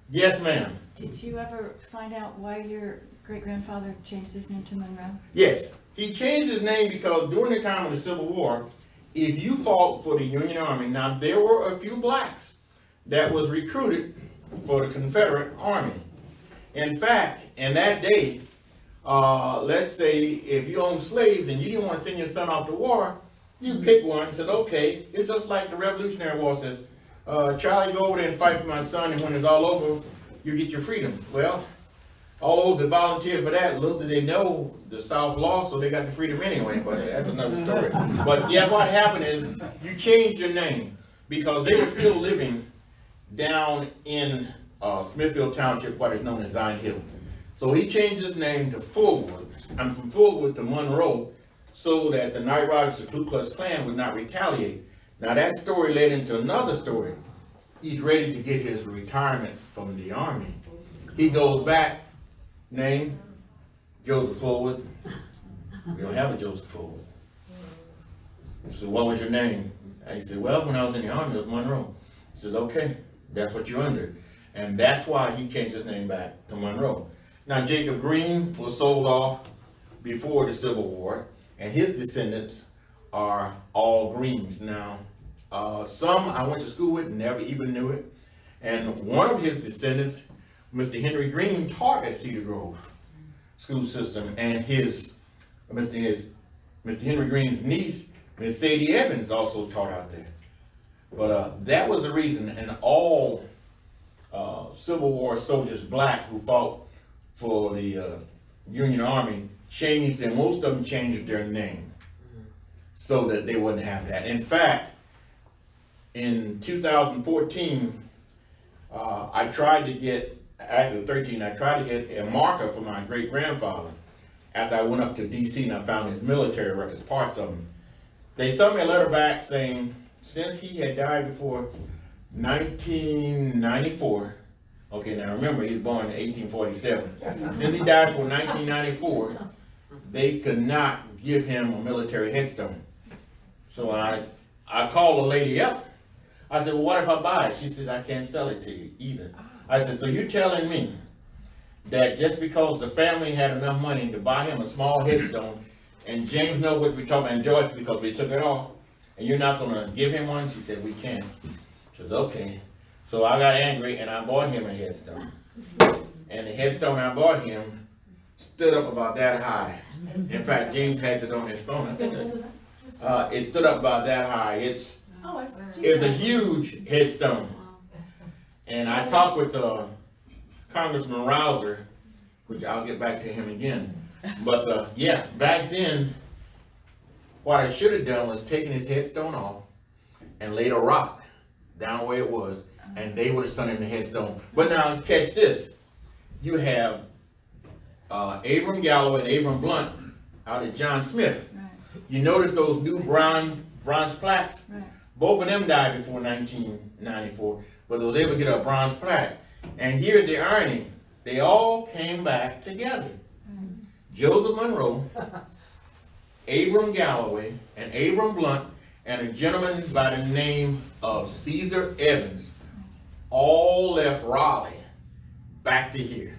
Yes, ma'am. Did you ever find out why your great-grandfather changed his name to Monroe? Yes, he changed his name because during the time of the Civil War, if you fought for the Union Army, now there were a few blacks that was recruited for the Confederate Army. In fact, in that day, let's say if you owned slaves and you didn't want to send your son off to war, you pick one and said, okay, it's just like the Revolutionary War says, Charlie, go over there and fight for my son, and when it's all over, you get your freedom. Well, all those that volunteered for that, little did they know the South lost, so they got the freedom anyway, but that's another story. But yeah, what happened is you changed your name because they were still living down in Smithfield Township, what is known as Zion Hill. So he changed his name to Fullwood, and from Fullwood to Monroe, so that the Night Riders of the Ku Klux Klan would not retaliate. Now that story led into another story. He's ready to get his retirement from the Army. He goes back, name, Joseph Fullwood. We don't have a Joseph Fullwood. I said, what was your name? I said, well, when I was in the Army, it was Monroe. He said, okay, that's what you're under. And that's why he changed his name back to Monroe. Now, Jacob Green was sold off before the Civil War, and his descendants are all Greens. Now, some I went to school with, never even knew it. And one of his descendants, Mr. Henry Green, taught at Cedar Grove school system, and Mr. Henry Green's niece, Miss Sadie Evans, also taught out there. But that was the reason, and all Civil War soldiers, black, who fought for the Union Army, changed, and most of them changed their name so that they wouldn't have that. In fact, in 2014, I tried to get, after 13, I tried to get a marker for my great-grandfather after I went up to DC and I found his military records, parts of them. They sent me a letter back saying, since he had died before 1994, okay, now remember, he was born in 1847. Since he died before 1994, they could not give him a military headstone. So I called the lady up. I said, well, what if I buy it? She said, I can't sell it to you either. I said, so you're telling me that just because the family had enough money to buy him a small headstone, and James knows what we're talking about, and George, because we took it off, and you're not gonna give him one? She said, we can't. She says, okay. So I got angry and I bought him a headstone. And the headstone I bought him stood up about that high. In fact, James has it on his phone. I think it stood up about that high. It's a huge headstone. And I talked with Congressman Rouser, which I'll get back to him again. But yeah, back then, what I should have done was taken his headstone off and laid a rock down where it was, and they would have sent him the headstone. But now, catch this. You have Abram Galloway and Abram Blunt out at John Smith. Right. You notice those new bronze plaques? Right. Both of them died before 1994, but they was able to get a bronze plaque. And here's the irony. They all came back together. Joseph Monroe, Abram Galloway, and Abram Blunt, and a gentleman by the name of Caesar Evans, all left Raleigh back to here.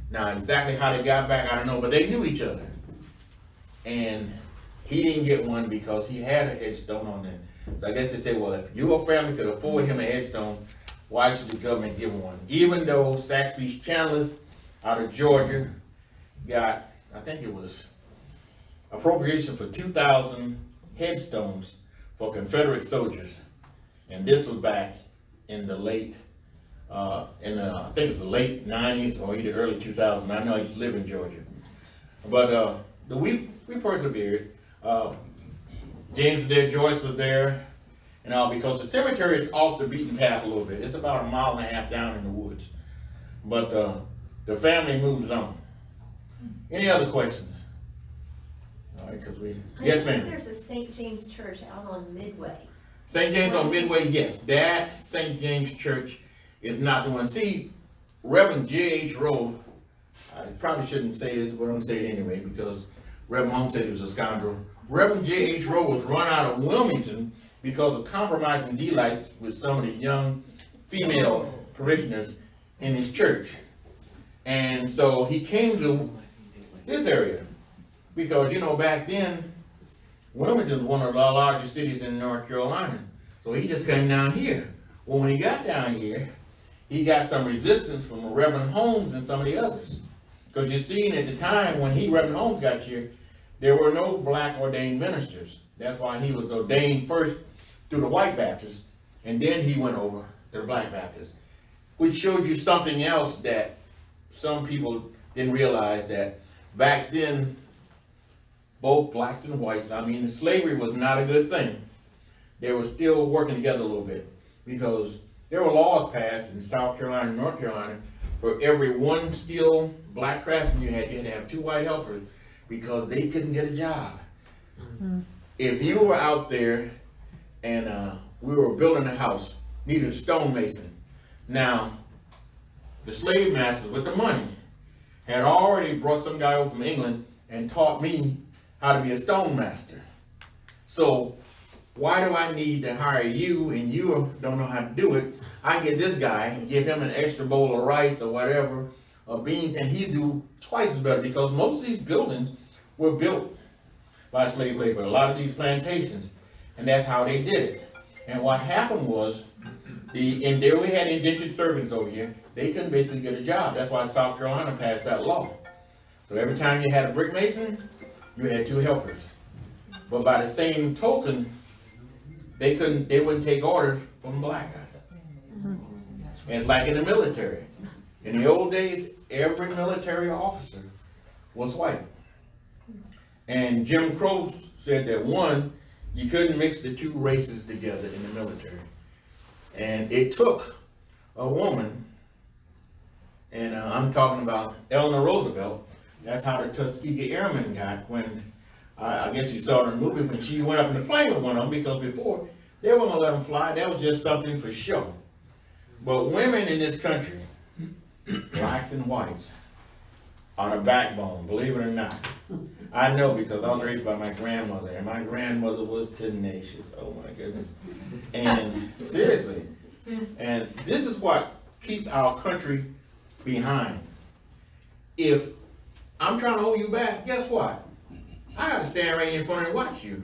Now, exactly how they got back, I don't know, but they knew each other. And he didn't get one because he had a headstone on there. So I guess they say, well, if your family could afford him a headstone, why should the government give him one? Even though Saxby's Chandlers out of Georgia got, I think it was appropriation for 2,000 headstones for Confederate soldiers. And this was back in the late, I think it was the late 90s or either early 2000s. I know I used to live in Georgia. But we persevered. James was there, Joyce was there, and all, because the cemetery is off the beaten path a little bit. It's about 1.5 miles down in the woods. But the family moves on. Any other questions? All right, because yes, ma'am. There's a St. James Church out on Midway. St. James on Midway, yes. That St. James Church is not the one. See, Reverend J.H. Rowe, I probably shouldn't say this, but I'm going to say it anyway, because Reverend Holmes said he was a scoundrel. Reverend J.H. Rowe was run out of Wilmington because of compromising delight with some of the young female parishioners in his church. And so he came to this area because, you know, back then, Wilmington was one of the largest cities in North Carolina. So he just came down here. Well, when he got down here, he got some resistance from Reverend Holmes and some of the others. Because you see, at the time when Reverend Holmes got here, there were no black ordained ministers. That's why he was ordained first through the white Baptists, and then he went over to the black Baptists, which showed you something else that some people didn't realize, that back then, both blacks and whites, I mean, slavery was not a good thing. They were still working together a little bit, because there were laws passed in South Carolina and North Carolina. For every one skilled black craftsman you had to have 2 white helpers, because they couldn't get a job. Mm-hmm. If you were out there and we were building a house, needed a stonemason. Now, the slave masters with the money had already brought some guy over from England and taught me how to be a stonemaster. So why do I need to hire you and you don't know how to do it? I can get this guy, give him an extra bowl of rice or whatever, or beans, and he'd do twice as better, because most of these buildings were built by slave labor, a lot of these plantations, and that's how they did it. And what happened was, and there we had indentured servants over here, they couldn't basically get a job. That's why South Carolina passed that law. So every time you had a brick mason, you had 2 helpers. But by the same token, they wouldn't take orders from black guys. And it's like in the military. In the old days, every military officer was white. And Jim Crow said that, one, you couldn't mix the 2 races together in the military. And it took a woman, and I'm talking about Eleanor Roosevelt. That's how the Tuskegee Airmen got when, I guess you saw it in the movie, when she went up in the plane with one of them, because before, they weren't gonna let them fly. That was just something for show. But women in this country, blacks and whites, are the backbone, believe it or not. I know, because I was raised by my grandmother, and my grandmother was tenacious. Oh my goodness. And seriously, and this is what keeps our country behind. If I'm trying to hold you back, guess what? I got to stand right in front and watch you,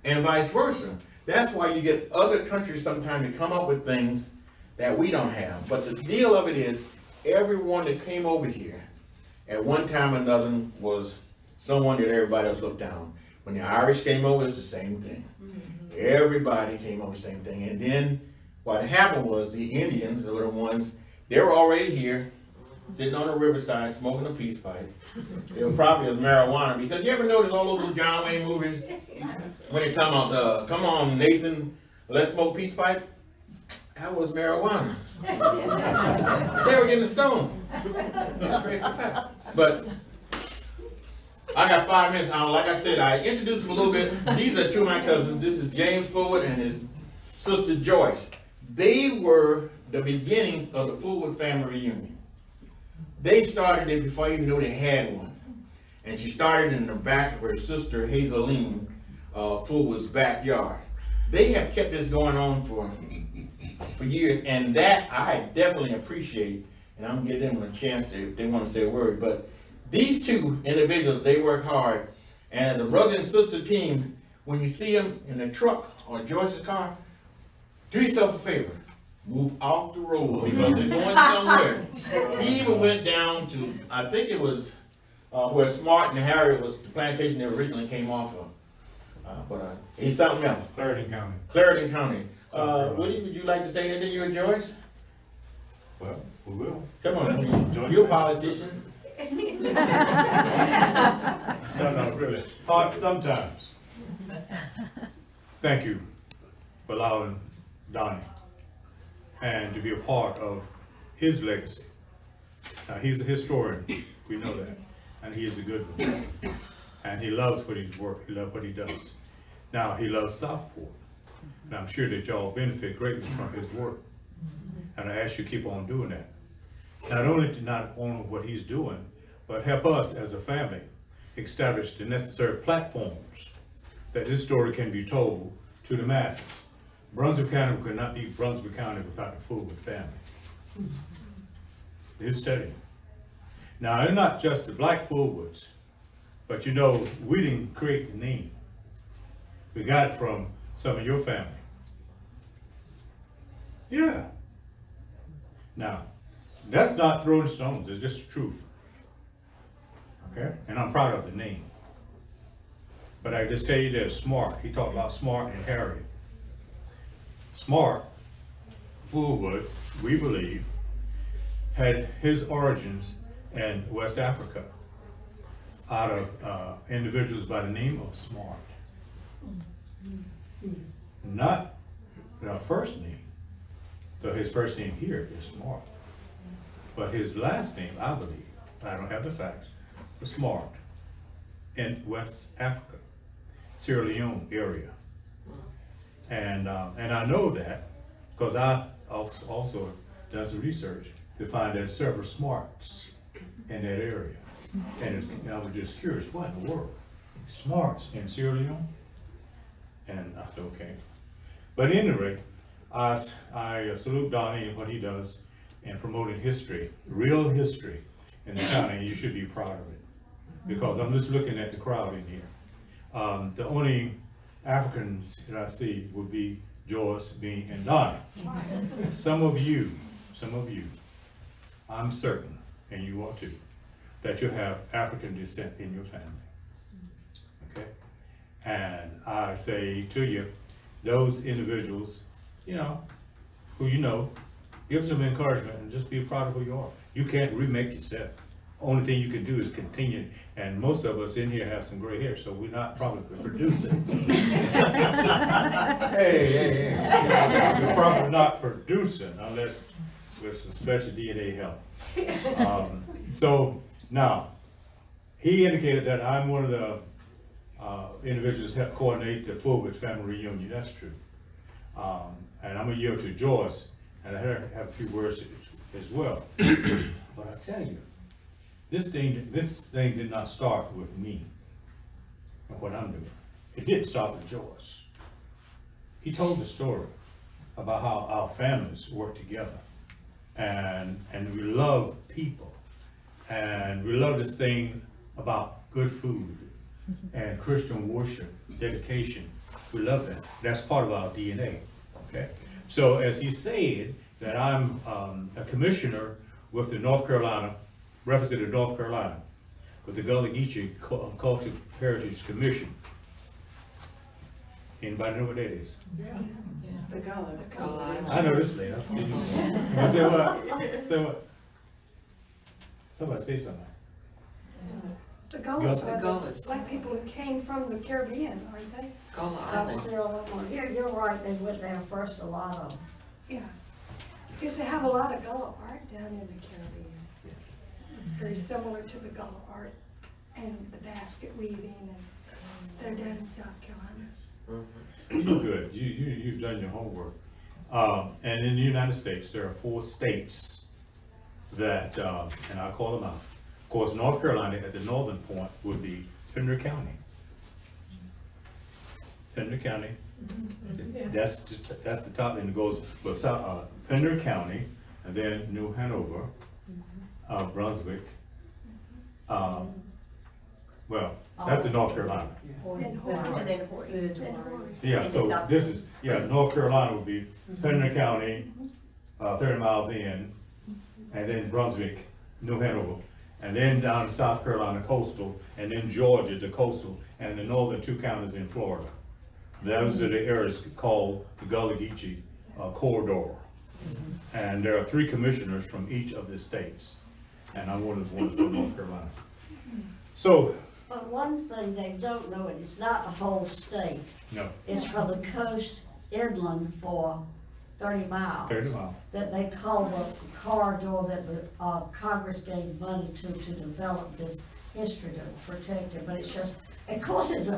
and vice versa. That's why you get other countries sometimes to come up with things that we don't have. But the deal of it is, everyone that came over here at one time or another was someone that everybody else looked down. When the Irish came over, it's the same thing. Everybody came over the same thing. And then what happened was, the Indians were the ones, they were already here, sitting on the riverside, smoking a peace pipe. They were probably as marijuana, because you ever notice all those John Wayne movies, when they talk about, come on Nathan, let's smoke peace pipe? That was marijuana. They were getting stoned. That's face the fact. But I got 5 minutes. Like I said, I introduced them a little bit. These are 2 of my cousins. This is James Fullwood and his sister Joyce. They were the beginnings of the Fullwood family reunion. They started it before I even knew they had one. And she started in the back of her sister Hazeline Fullwood's backyard. They have kept this going on for years, and that I definitely appreciate, and I'm gonna give them a chance if they want to say a word. But these 2 individuals, they work hard, and as a brother and sister team, when you see them in the truck or George's car, do yourself a favor, move off the road, because they're going somewhere. He even went down to, I think it was where Smart and Harriet was, the plantation they originally came off of. But he's something else. Clarendon County. Clarendon County. Woody, would you like to say anything, you and Joyce? Well, we will. Come on, Joyce. you're a politician. No, really. Hard sometimes. Thank you for allowing Donnie and to be a part of his legacy. Now, he's a historian, we know that, and he is a good one. And he loves what he's work, he loves what he does. Now, he loves Southport, and I'm sure that y'all benefit greatly from his work. And I ask you to keep on doing that. Not only what he's doing, but help us as a family establish the necessary platforms that this story can be told to the masses. Brunswick County could not be Brunswick County without the Fullwood family. His study. Now, they're not just the black Fullwoods, but you know, we didn't create the name. We got it from some of your family. Yeah. Now, that's not throwing stones, it's just truth. Okay? And I'm proud of the name. But I just tell you that Smart, he talked about Smart and Harriet. Smart, Fullwood, we believe, had his origins in West Africa out of individuals by the name of Smart. Not the first name, though his first name here is Smart. But his last name, I believe, I don't have the facts, was Smart in West Africa, Sierra Leone area. And I know that because I also done some research to find that several Smarts in that area. And I was just curious, what in the world? Smarts in Sierra Leone? And I said, okay. But anyway, I salute Donnie and what he does in promoting history, real history in the county, and you should be proud of it. Because I'm just looking at the crowd in here. The only Africans that I see would be Joyce, me, and Donnie. Some of you, I'm certain, and you are too, that you have African descent in your family. Okay? And I say to you, those individuals, you know, who you know, give some encouragement and just be proud of who you are. You can't remake yourself. Only thing you can do is continue, and most of us in here have some gray hair, so we're not probably producing. Hey. We're probably not producing unless with some special DNA help. So now, he indicated that I'm one of the individuals that coordinate the Fullwood family reunion. That's true. And I'm gonna yield to Joyce, and I have a few words as well. But I tell you, this thing did not start with me and what I'm doing. It did start with Joyce. He told the story about how our families work together, and we love people, and we love this thing about good food and Christian worship, dedication. We love that. That's part of our DNA. Okay. So as he said that I'm a commissioner with the North Carolina, represented North Carolina, with the Gullah Geechee Cultural Heritage Commission. Anybody know what that is? The Gullah. I know this lady. I've seen you. Say what? Say what? Somebody say something. The Gullahs The are Gullahs. the black people who came from the Caribbean, aren't they? I'm still, you're right, they went there first, a lot of them. Yeah. Because they have a lot of Gullah art down in the Caribbean. Very similar to the Gullah art and the basket weaving, and they're down in South Carolina. You're good. You've done your homework. And in the United States, there are 4 states that, and I'll call them out. Of course, North Carolina at the northern point would be Pender County. Pender County. That's the top, and it goes with Pender County, and then New Hanover, Brunswick. Well, that's the North Carolina. And And then Horton. Yeah, And so South this is, North Carolina would be Pender County, 30 miles in, and then Brunswick, New Hanover, and then down to South Carolina coastal, and then Georgia, the coastal, and the northern 2 counties in Florida. Those are the areas called the Gullah Geechee corridor. And there are 3 commissioners from each of the states, and I'm one from North Carolina. So, But one thing they don't know, and it's not the whole state, no, it's for the coast inland for 30 miles. 30 miles. That they call the corridor that the Congress gave money to develop this history to protect it, but it's just, of course, it's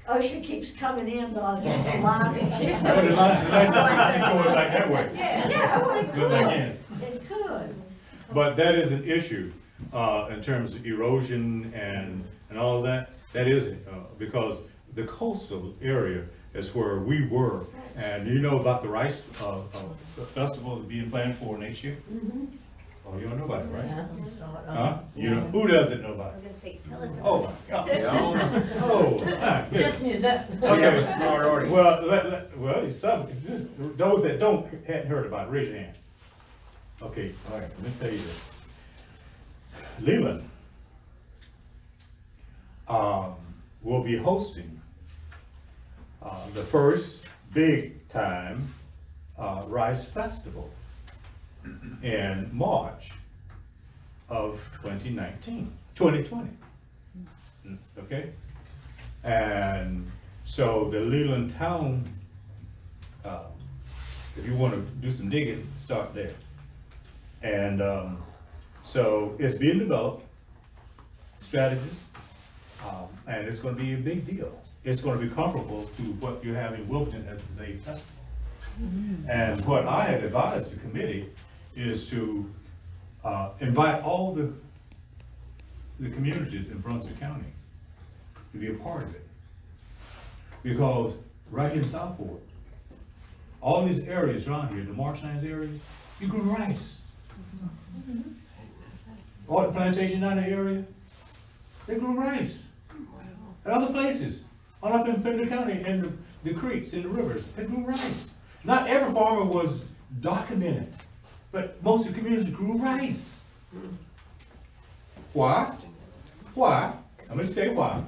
ocean keeps coming in, but I guess a line. Oh, the line goes like that way. Yeah, well, it Go back could, in. it could. But that is an issue, in terms of erosion and all of that. That is, because the coastal area is where we were. And you know about the rice, festival is being planned for next year? Oh, you don't know about it, right? Huh? You know, who doesn't know about I'm it? gonna say, tell us. Oh, my God. Oh, my goodness. Just music. Okay. Smart audience. Well, those that hadn't heard about it, raise your hand. Okay, all right, let me tell you this. Leland will be hosting the first big time Rice Festival in March of 2020. Okay? And so the Leland town, if you want to do some digging, start there. And so it's being developed, strategies, and it's going to be a big deal. It's going to be comparable to what you have in Wilmington as the Zay Festival. And what I had advised the committee is to invite all the communities in Brunswick County to be a part of it. Because right here in Southport. All these areas around here, the marshlands areas, you grew rice. All the plantation down the area, they grew rice. And other places, all up in Pender County, and the creeks and the rivers, they grew rice. Not every farmer was documented, but most of the communities grew rice. Why? Why? I'm gonna say why.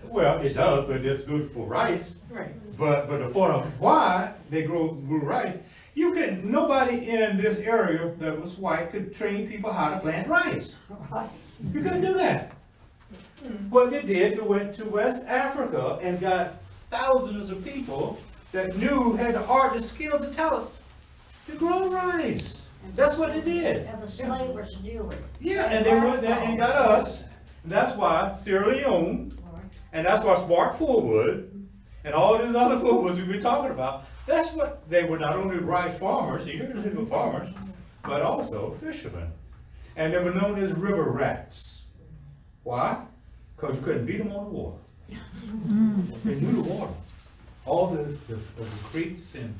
Well, it does, but it's good for rice. Right. But the point of why they grew rice, nobody in this area that was white could train people how to plant rice. You couldn't do that. What they did, they went to West Africa and got thousands of people that had the art, the skills, the talents to grow rice. That's what they did. And the slavers knew it. Yeah, and they went there and got us. And that's why Sierra Leone, and that's why Smart Fullwood, and all these other Fullwoods we've been talking about, that's what they were, not only rice farmers, they were farmers, but also fishermen. And they were known as river rats. Why? Because you couldn't beat them on the water. They knew the water. All the creeks and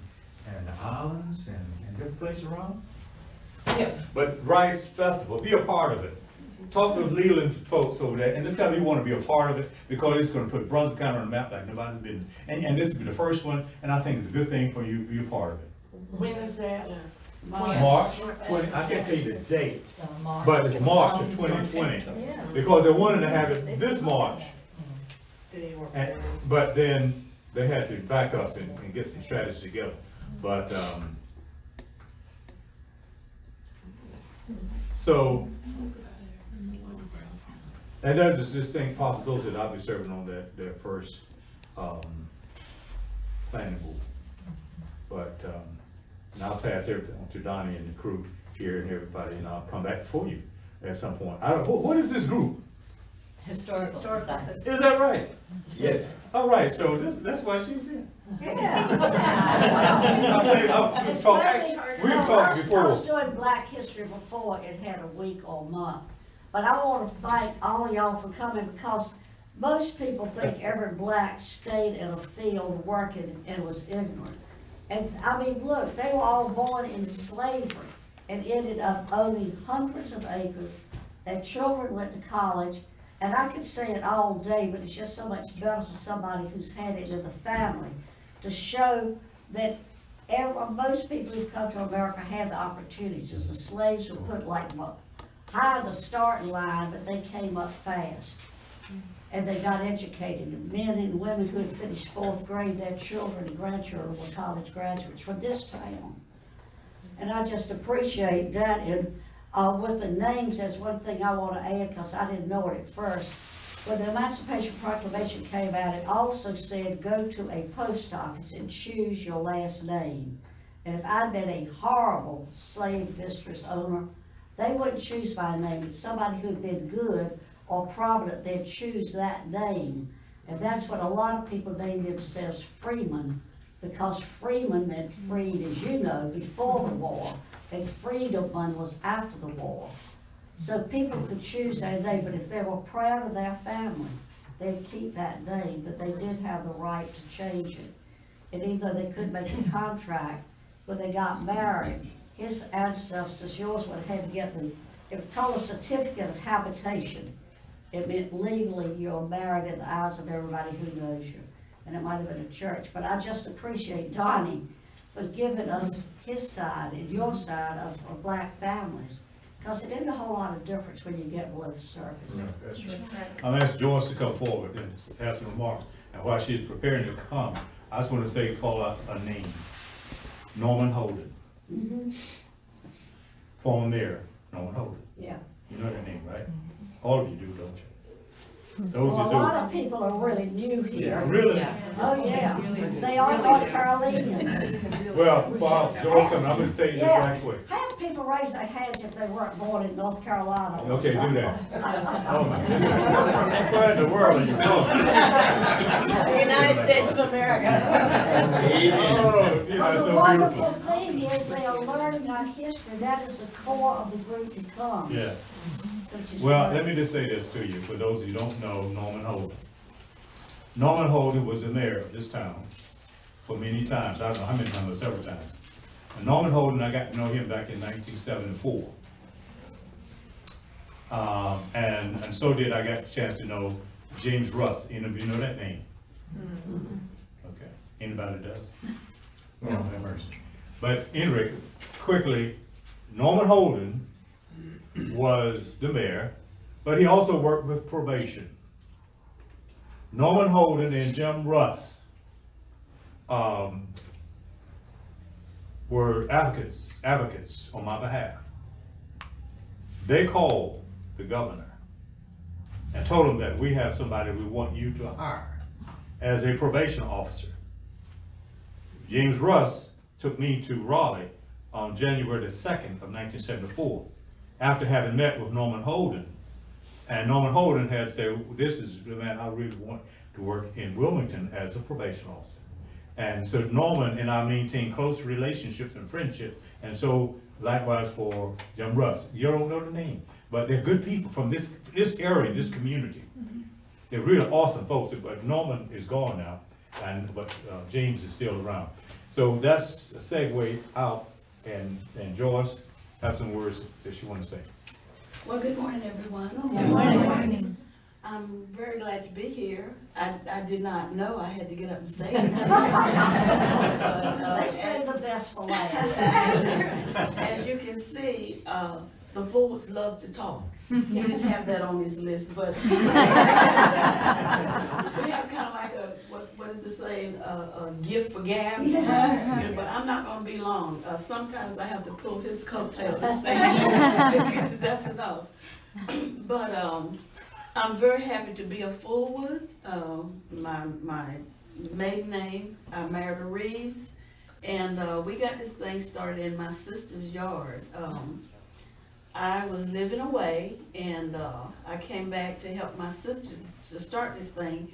the islands and different places around. Yeah, but Rice Festival, be a part of it. Talk to Leland folks over there, and this time you want to be a part of it because it's going to put Brunswick County on the map like nobody's business. And this will be the first one, and I think it's a good thing for you to be a part of it. When is that? March 20, I can't tell you the date, but it's March of 2020. Because they wanted to have it this March. But then they had to back up and get some strategies together. But, so, and there's this thing, possibility that I'll be serving on their first, planning board. But, and I'll pass everything on to Donnie and the crew here and everybody, and I'll come back for you at some point. What is this group? Historical Society. Is that right? Yes. All right, so that's why she's here. Yeah. We've talked I before. was doing Black History before it had a week or a month. But I want to thank all of y'all for coming because most people think every black stayed in a field working and was ignorant. And I mean, look, they were all born in slavery and ended up owning hundreds of acres. Their children went to college. And I could say it all day, but it's just so much better for somebody who's had it in the family to show that most people who've come to America had the opportunities. The slaves were put like high the starting line, but they came up fast. And they got educated. And men and women who had finished 4th grade, their children and grandchildren were college graduates from this town. And I just appreciate that. And with the names, there's one thing I want to add because I didn't know it at first. When the Emancipation Proclamation came out, it also said go to a post office and choose your last name. And if I'd been a horrible slave mistress owner, they wouldn't choose my name. It's somebody who'd been good or prominent, they'd choose that name. And that's what a lot of people named themselves Freeman, because Freeman meant freed, as you know, before the war. And freedom was after the war. So people could choose their name, but if they were proud of their family, they'd keep that name, but they did have the right to change it. And even though they couldn't make a contract, when they got married, his ancestors, yours would have had to get it was called a certificate of habitation. It meant legally you're married in the eyes of everybody who knows you. And it might have been a church, but I just appreciate Donnie for giving us his side and your side of black families. Because it isn't a whole lot of difference when you get below the surface. Yeah, that's true. I'm gonna ask Joyce to come forward and have some remarks. And while she's preparing to come, I just want to say, call out a name. Norman Holden. Mm-hmm. Former mayor, Norman Holden. Yeah. You know that name, right? All of you do, don't you? Those Well, a who lot do. of people are really new here. Really? Oh, yeah. They are North Carolinians. Well, while Joyce coming, I'm gonna say this Yeah. right quick. Have people raise their hands if they weren't born in North Carolina. or Okay, do something. that. Oh my goodness. Where in the world are you from? The United States of America. Oh, you know, But it's the so wonderful beautiful. thing is they are learning our history. That is the core of the group to come. Yeah. which is Well, great. let me just say this to you, for those who don't know Norman Holden. Norman Holden was the mayor of this town for many times. I don't know how many times, but several times. And Norman Holden, I got to know him back in 1974. And so did I got a chance to know James Russ. Any of you know that name? Okay, anybody does? No, have mercy. But anyway, quickly, Norman Holden was the mayor, but he also worked with probation. Norman Holden and Jim Russ were advocates on my behalf. They called the governor and told him that we have somebody we want you to hire as a probation officer. James Russ took me to Raleigh on January the 2nd of 1974, after having met with Norman Holden. And Norman Holden had said, this is the man I really want to work in Wilmington as a probation officer. And so Norman and I maintained close relationships and friendships, and so likewise for Jim Russ. You don't know the name, but they're good people from this area, this community. They're really awesome folks, but Norman is gone now, but James is still around. So that's a segue out, and Joyce have some words that you want to say. Well, good morning, everyone. Good morning. I'm very glad to be here. I did not know I had to get up and say it. They said the best for last. As you can see, the Fullwoods love to talk. He didn't have that on his list, but we have kind of like a, what is the saying, a gift for gab. You know, but I'm not going to be long. Sometimes I have to pull his coattails to stand. That's enough. But I'm very happy to be a Fullwood. My maiden name, I married a Reeves, and we got this thing started in my sister's yard. I was living away, and I came back to help my sister to start this thing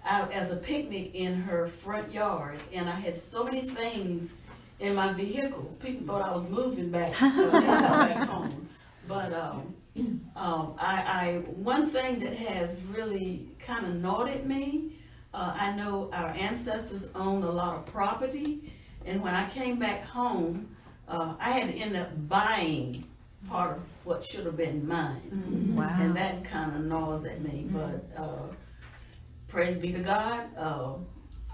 out as a picnic in her front yard, and I had so many things in my vehicle. People thought I was moving back, back home. But one thing that has really kind of gnawed at me, I know our ancestors owned a lot of property, and when I came back home, I had to end up buying part of what should have been mine. Wow. And that kind of gnaws at me, but praise be to God,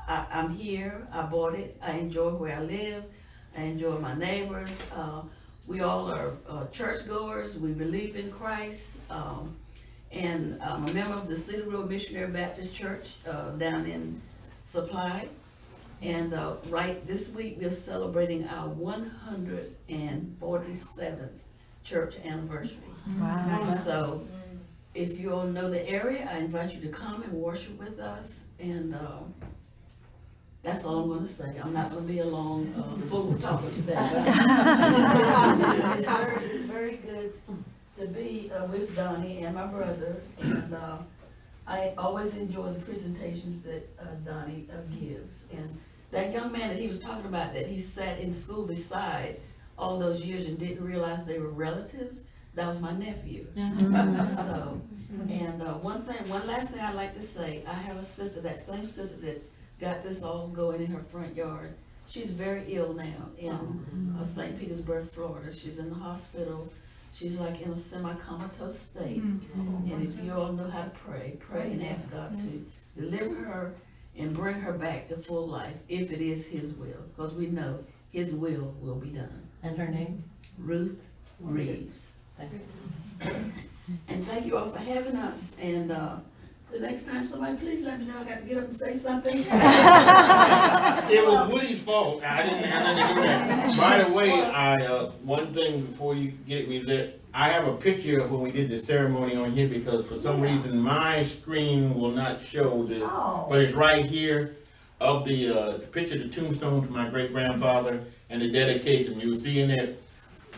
I'm here, I bought it, I enjoy where I live, I enjoy my neighbors. We all are churchgoers, we believe in Christ, and I'm a member of the City Road Missionary Baptist Church down in Supply. And right this week, we're celebrating our 147th church anniversary. Wow. So if you all know the area, I invite you to come and worship with us. And that's all I'm going to say. I'm not going to be a long, full talker today. But it's very good to be with Donnie and my brother. And I always enjoy the presentations that Donnie gives. And that young man that he was talking about, that he sat in school beside all those years and didn't realize they were relatives, that was my nephew. So, and one last thing I'd like to say, I have a sister, that same sister that got this all going in her front yard. She's very ill now in St. Petersburg, Florida. She's in the hospital. She's like in a semi-comatose state. And if you all know how to pray and ask God to deliver her and bring her back to full life, if it is His will, because we know His will be done. And her name? Ruth Reeves. Thank you. And thank you all for having us. And the next time somebody please let me know, I got to get up and say something. It was Woody's fault. I didn't do that. By the way, one thing before you get me, that I have a picture of when we did the ceremony on here, because for some reason my screen will not show this, but it's right here of the, it's a picture of the tombstone to my great grandfather and the dedication. You'll see in there,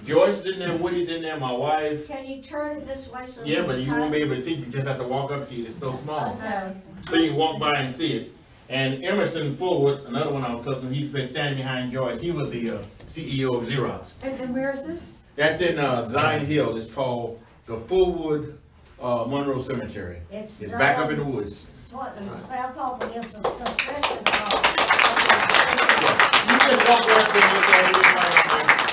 Joyce is in there, Woody's in there, my wife. Can you turn it this way so? Yeah, but you won't be able to see. You just have to walk up to it. It's so small. Okay. So you can walk by and see it. And Emerson Fullwood, another one I was talking to, he's been standing behind Joyce. He was the CEO of Xerox. And where is this? That's in Zion Hill. It's called the Fullwood Monroe Cemetery. It's back up in the woods. what, Southport against the secession. You just walk right there and look at it.